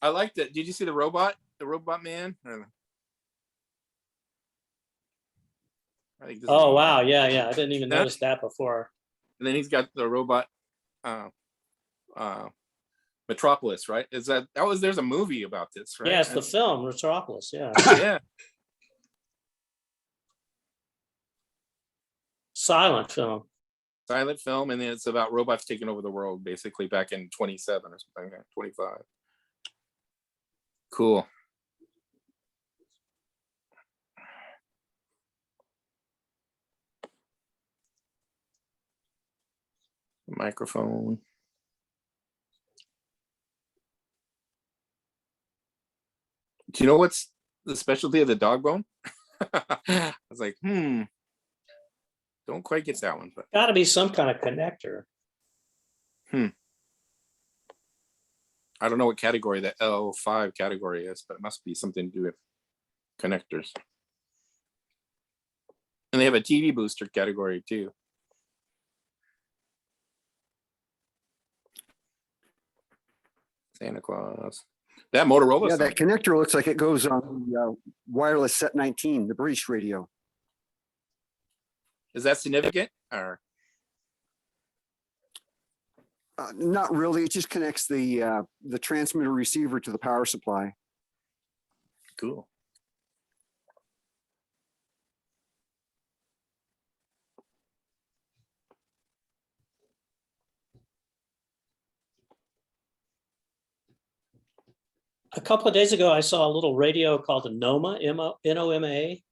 I liked it. Did you see the robot? The robot man? I think this is Oh, cool. wow. Yeah, yeah. I didn't even Yeah. notice that before. And then he's got the robot Metropolis, right? Is that was there's a movie about this, right? Yeah, it's the film, Metropolis. Yeah. Yeah. Silent film. Silent film, and then it's about robots taking over the world, basically back in 27 or something like that, 25. Cool. Microphone. Do you know what's the specialty of the dog bone? I was like, don't quite get that one, but Got to be some kind of connector. I don't know what category that L5 category is, but it must be something to do with connectors. And they have a TV booster category too. Santa Claus. That Motorola. Yeah, song. that connector looks like it goes on the wireless set 19, the British radio. Is that significant or? Not really. It just connects the transmitter receiver to the power supply. Cool. A couple of days ago, I saw a little radio called a NOMA, N-O-M-A,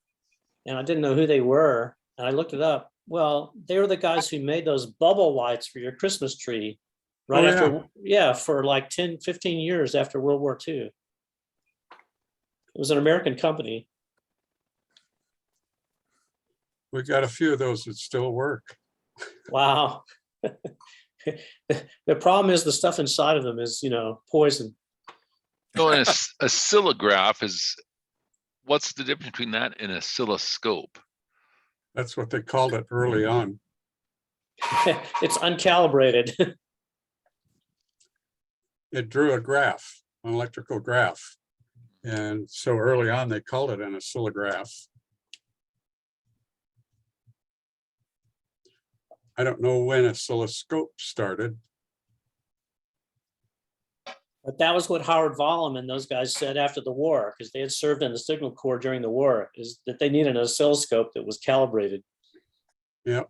and I didn't know who they were. And I looked it up. Well, they were the guys who made those bubble lights for your Christmas tree right after, for like 10, 15 years after World War II. It was an American company. We got a few of those that still work. Wow. The problem is the stuff inside of them is, poison. So an oscillograph is, what's the difference between that and an oscilloscope? That's what they called it early on. It's uncalibrated. It drew a graph, an electrical graph. And so early on, they called it an oscillograph. I don't know when oscilloscope started. But that was what Howard Vollum and those guys said after the war, because they had served in the Signal Corps during the war, is that they needed an oscilloscope that was calibrated. Yep.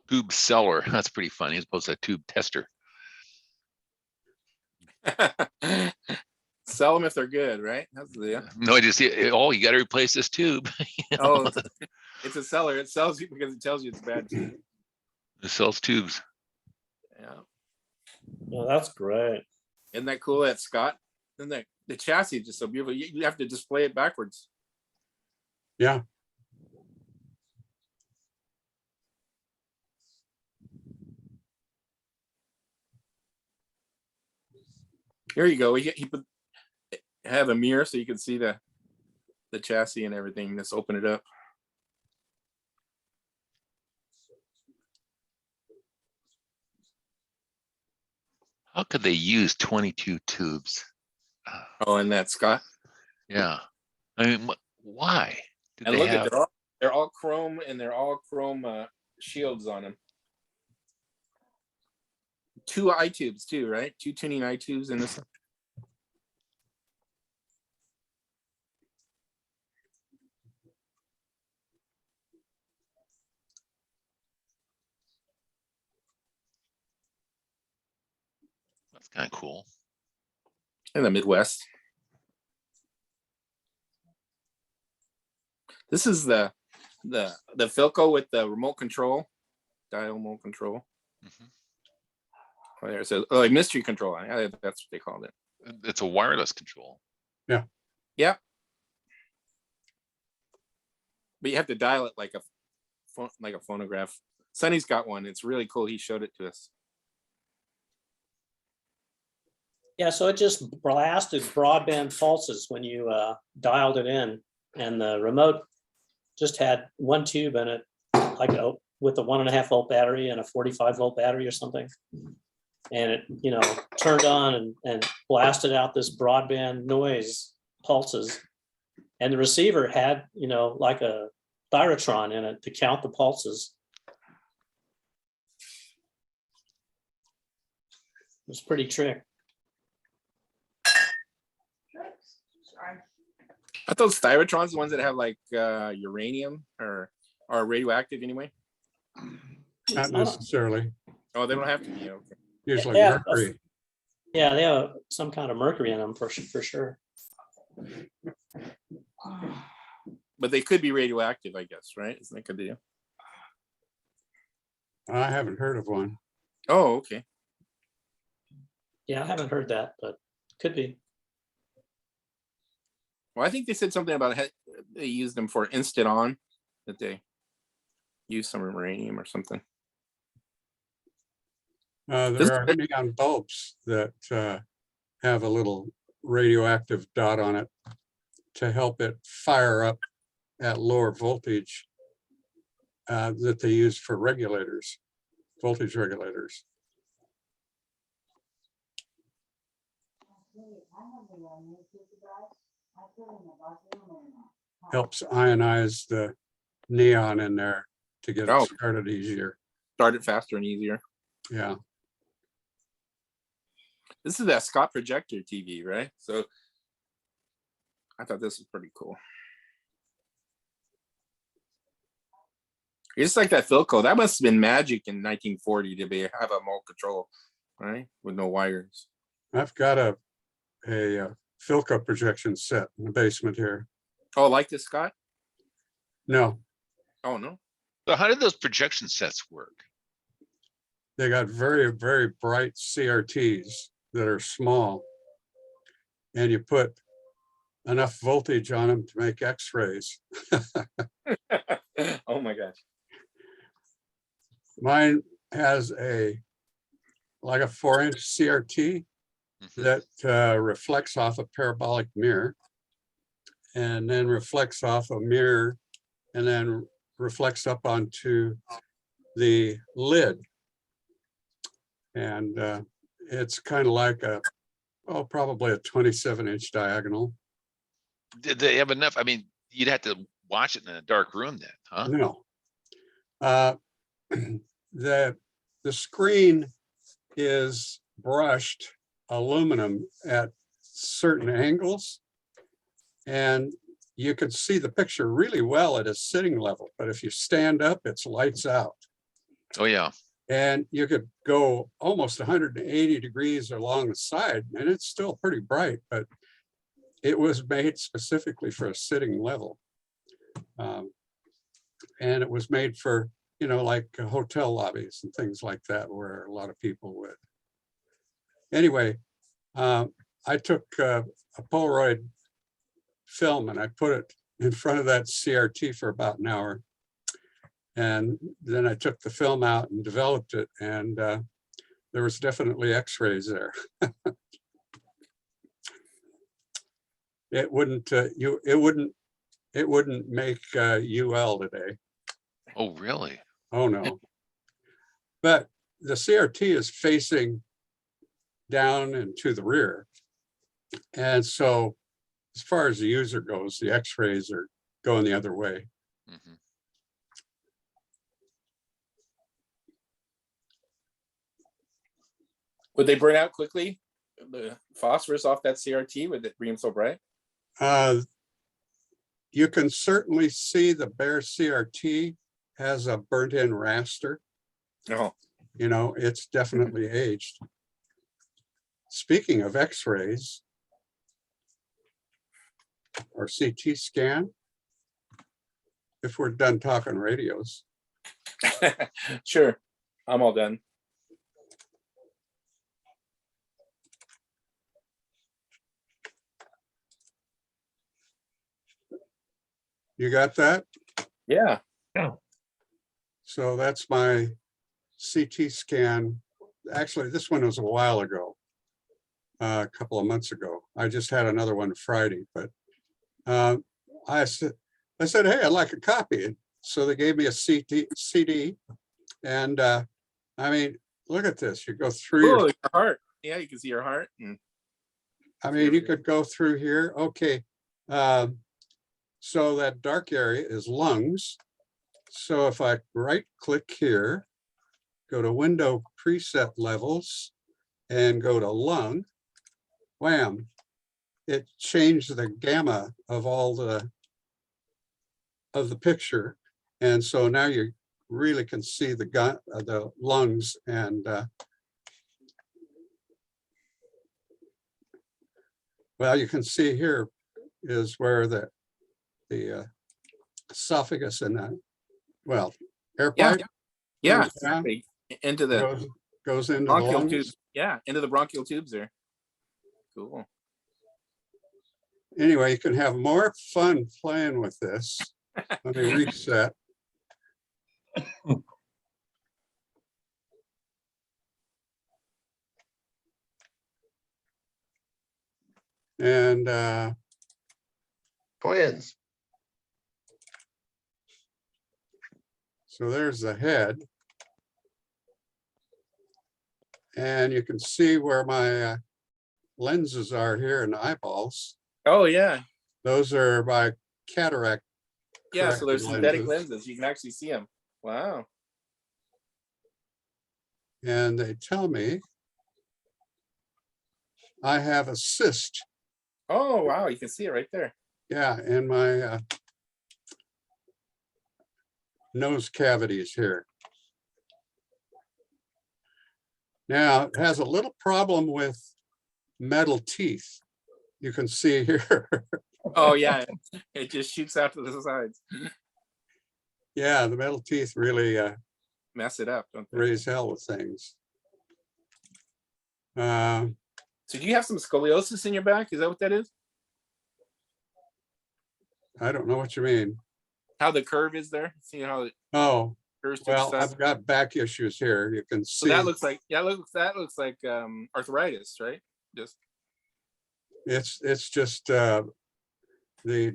Tube seller, that's pretty funny, as opposed to a tube tester. Sell them if they're good, right? That's the No, I just see, oh, you got to replace this tube. Oh, it's a seller. It sells you because it tells you it's bad too. It sells tubes. Yeah. Well, that's great. Isn't that cool? That Scott? And the chassis is just so beautiful. You have to display it backwards. Yeah. Here you go. He put have a mirror so you can see the chassis and everything. Just open it up. How could they use 22 tubes? Oh, and that Scott. Yeah. I mean, why? Did And they look have... at they're all chrome and they're all chrome shields on them. 2 eye tubes too, right? 2 tuning eye tubes in this. That's kind of cool. in the Midwest. This is the Philco with the remote control, dial remote control. Mhm. Oh, there it says, oh, mystery control. That's what they called it. It's a wireless control. Yeah. But you have to dial it like a phonograph. Sonny's got one. It's really cool. He showed it to us. Yeah, so it just blasted broadband pulses when you dialed it in, and the remote just had one tube in it, like with a 1.5 volt battery and a 45 volt battery or something. And it, turned on and blasted out this broadband noise pulses. And the receiver had, like a Thyratron in it to count the pulses. It was pretty trick. Sorry. Are those Thyratrons the ones that have like uranium or are radioactive anyway? Not necessarily, Oh, they don't have to be. Okay. usually Yeah, mercury. Yeah, they have some kind of mercury in them for sure. But they could be radioactive, I guess, right? Isn't that good deal? I haven't heard of one. Oh, okay. Yeah, I haven't heard that, but could be. Well, I think they said something about they used them for instant on, that they use some uranium or something. There are neon bulbs that have a little radioactive dot on it to help it fire up at lower voltage that they use for regulators, voltage regulators. Helps ionize the neon in there to get it started easier. Start it faster and easier. Yeah. This is that Scott projector TV, right? So I thought this was pretty cool. It's like that Philco. That must have been magic in 1940 to have a remote control, right? With no wires. I've got a Philco projection set in the basement here. Oh, like this, Scott? No, Oh, no. So how did those projection sets work? they got very, very bright CRTs that are small. And you put enough voltage on them to make X-rays. Oh my gosh. Mine has like a 4-inch CRT that reflects off a parabolic mirror and then reflects off a mirror and then reflects up onto the lid. And it's kind of like probably a 27-inch diagonal. Did they have enough? I mean, you'd have to watch it in a dark room then, huh? No. The screen is brushed aluminum at certain angles, and you could see the picture really well at a sitting level, but if you stand up, it's lights out. Oh, yeah. And you could go almost 180 degrees along the side, and it's still pretty bright, but it was made specifically for a sitting level. And it was made for, like hotel lobbies and things like that, where a lot of people would. Anyway, I took a Polaroid film and I put it in front of that CRT for about an hour. And then I took the film out and developed it, and there was definitely X-rays there. It wouldn't make UL today. Oh, really? Oh, no. But the CRT is facing down and to the rear. And so as far as the user goes, the X-rays are going the other way. Mhm. Would they burn out quickly? The phosphorus off that CRT, would it bring them so bright? You can certainly see the bare CRT has a burnt-in raster. Oh, It's definitely aged. Speaking of X-rays, or CT scan. If we're done talking radios. Sure, I'm all done. You got that? Yeah. So that's my CT scan. Actually, this one was a while ago, a couple of months ago. I just had another one Friday, but I said, hey, I'd like a copy. So they gave me a CD, and I mean, look at this. You go through Oh, your heart. Yeah, you can see your heart. And I mean, you could go through here. Okay. So that dark area is lungs. So if I right click here, go to window preset levels and go to lung, wham, it changed the gamma of all the picture. And so now you really can see the lungs, and well, you can see here is where the esophagus and well, air pipe yeah, goes down, exactly. Into the goes into the bronchial lungs. tubes. Yeah, into the bronchial tubes there. Cool. Anyway, you can have more fun playing with this. Let me reset. And Twins. so there's the head. And you can see where my lenses are here in the eyeballs. Oh yeah. Those are my cataract. Yeah, so there's synthetic lenses. lenses. You can actually see them. Wow. And they tell me I have a cyst. Oh wow, you can see it right there. Yeah, in my nose cavities here. Now, it has a little problem with metal teeth. You can see here. Oh yeah, it just shoots out to the sides. Yeah, the metal teeth really Mess it up, don't they? raise hell with things. So do you have some scoliosis in your back? Is that what that is? I don't know what you mean. How the curve is there? See how it Oh, curves to well, the side? I've got back issues here. You can So see. that looks like, yeah, that looks like arthritis, right? Just It's just the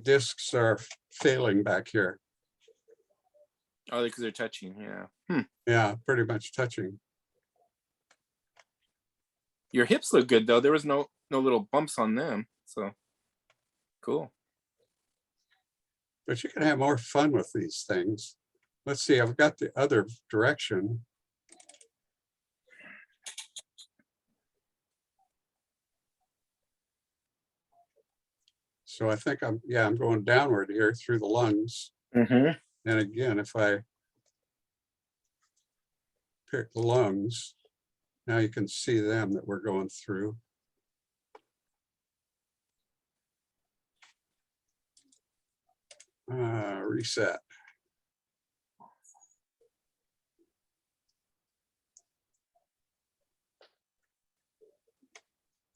discs are failing back here. oh, because they're touching. Yeah. Yeah, pretty much touching. Your hips look good though. There was no little bumps on them. So cool. But you can have more fun with these things. Let's see, I've got the other direction. So I think I'm going downward here through the lungs. Mm-hmm. And again, if I pick the lungs, now you can see them that we're going through. Reset.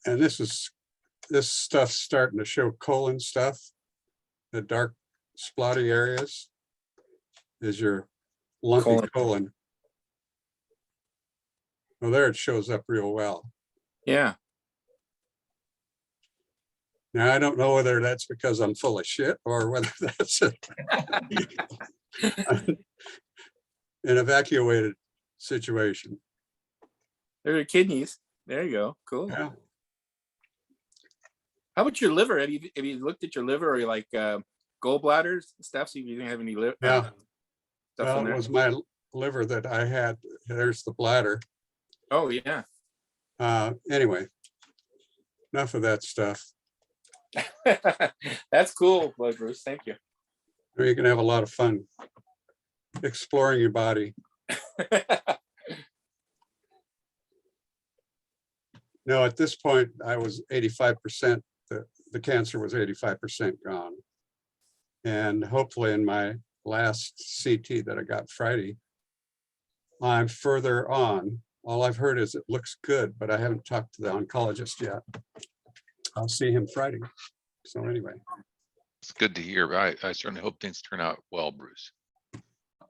And this stuff's starting to show colon stuff. The dark splotty areas is your lumpy colon. Well, there it shows up real well. Yeah. Now, I don't know whether that's because I'm full of shit or whether that's an evacuated situation. There are kidneys. There you go. Cool. Yeah. How about your liver? Have you looked at your liver or like gallbladders stuff? So you didn't have any liver. Yeah. Stuff Well, in it there. was my liver that I had. There's the bladder. Oh yeah. Anyway, enough of that stuff. That's cool, Bruce. Thank you. You can have a lot of fun exploring your body. No, at this point, I was 85% the cancer was 85% gone. And hopefully in my last CT that I got Friday, I'm further on. All I've heard is it looks good, but I haven't talked to the oncologist yet. I'll see him Friday. So anyway. It's good to hear. I certainly hope things turn out well, Bruce.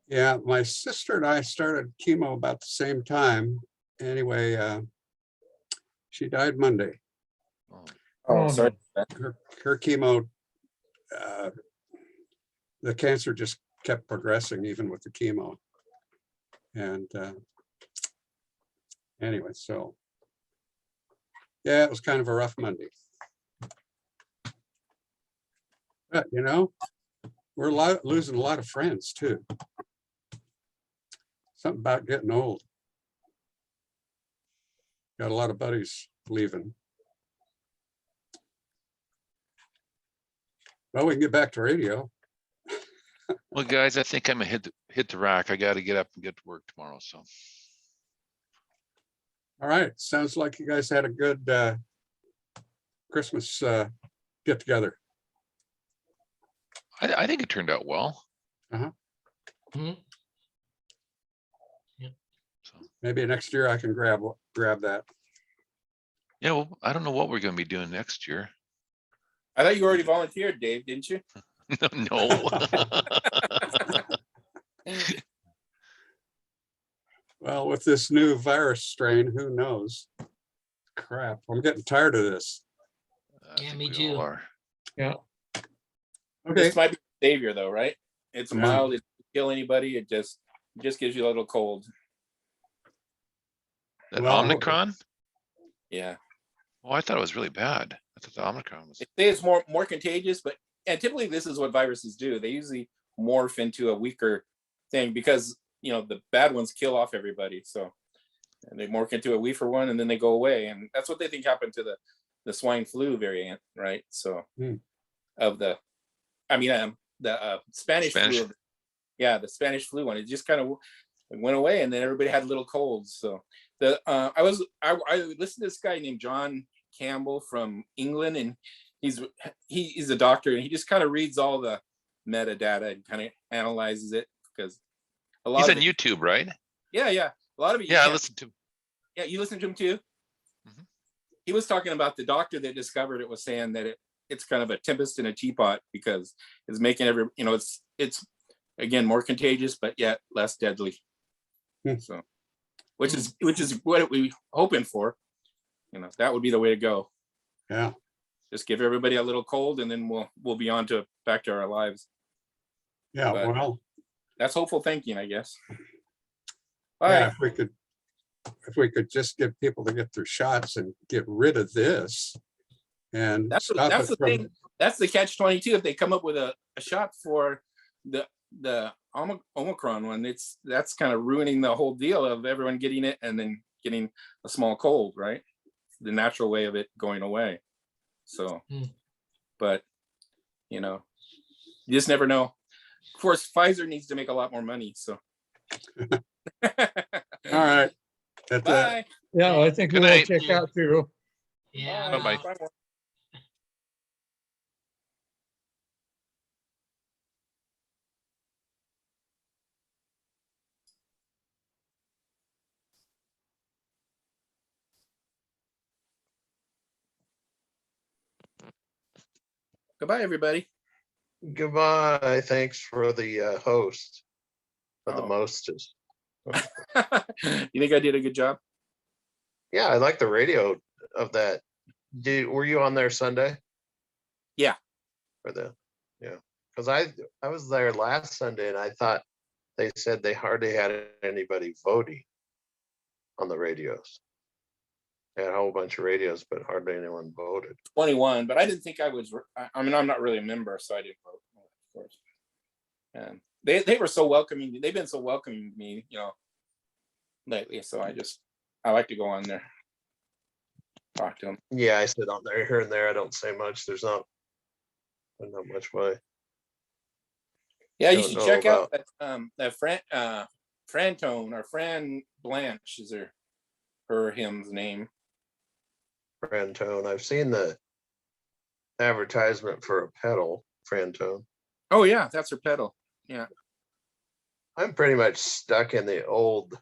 Yeah, my sister and I started chemo about the same time. Anyway, she died Monday. Oh, sorry. Her chemo, the cancer just kept progressing even with the chemo. And anyway, so yeah, it was kind of a rough Monday. But you know, we're losing a lot of friends too. Something about getting old. Got a lot of buddies leaving. Well, we can get back to radio. Well, guys, I think I'm gonna hit the rack. I got to get up and get to work tomorrow. So. All right, sounds like you guys had a good Christmas get together. I think it turned out well. Mhm. So, Maybe next year I can grab that. yeah, well, I don't know what we're going to be doing next year. I thought you already volunteered, Dave, didn't you? No. Well, with this new virus strain, who knows? Crap, I'm getting tired of this. I Yeah, think me we too. all are. Okay, This might be the savior, though, right? It's Yeah. mild. It doesn't kill anybody. It just gives you a little cold. That Well, Omicron? Yeah. Oh, I thought it was really bad. I thought the Omicron was. They say it's more contagious, but and typically this is what viruses do. They usually morph into a weaker thing because the bad ones kill off everybody. So and they morph into a weaker one and then they go away. And that's what they think happened to the swine flu variant, right? So of the Spanish flu. The Spanish flu one. It just kind of went away and then everybody had little colds. So I listened to this guy named John Campbell from England, and he's a doctor, and he just kind of reads all the metadata and kind of analyzes it because a lot He's of on YouTube, right? Yeah, a lot of it. Yeah, I listened to him. Yeah, you listened to him too. Mhm. He was talking about the doctor that discovered it was saying that it's kind of a tempest in a teapot because it's making it's again more contagious but yet less deadly. So which is what we hoping for. That would be the way to go. Yeah. Just give everybody a little cold and then we'll be on to back to our lives. Yeah, But well, that's hopeful thinking, I guess. All yeah, right. if we could just get people to get their shots and get rid of this and That's stop it the from, thing. That's the catch-22. If they come up with a shot for the Omicron one, that's kind of ruining the whole deal of everyone getting it and then getting a small cold, right? The natural way of it going away. So, but you just never know. Of course, Pfizer needs to make a lot more money. So, all right. bye. Yeah, I think Good we'll night. check out too. Yeah. Bye. I'm Bye-bye. out. Bye. Goodbye, everybody. Goodbye. Thanks for the host. For the Oh. mostest. You think I did a good job? Yeah, I like the radio of that. Were you on there Sunday? Yeah. Because I was there last Sunday and I thought they said they hardly had anybody voting on the radios. They had a whole bunch of radios, but hardly anyone voted. 21, but I didn't think I was. I'm not really a member, so I didn't vote, of course. And they were so welcoming. They've been so welcoming to me, lately. So I like to go on there, talk to them. Yeah, I sit on there here and there. I don't say much. There's not much way. Yeah, you Don't should know check out about- that Frantone or Fran Blanche is her hymn's name. Brantone. I've seen the advertisement for a pedal, Frantone. Oh yeah, that's her pedal. Yeah. I'm pretty much stuck in the old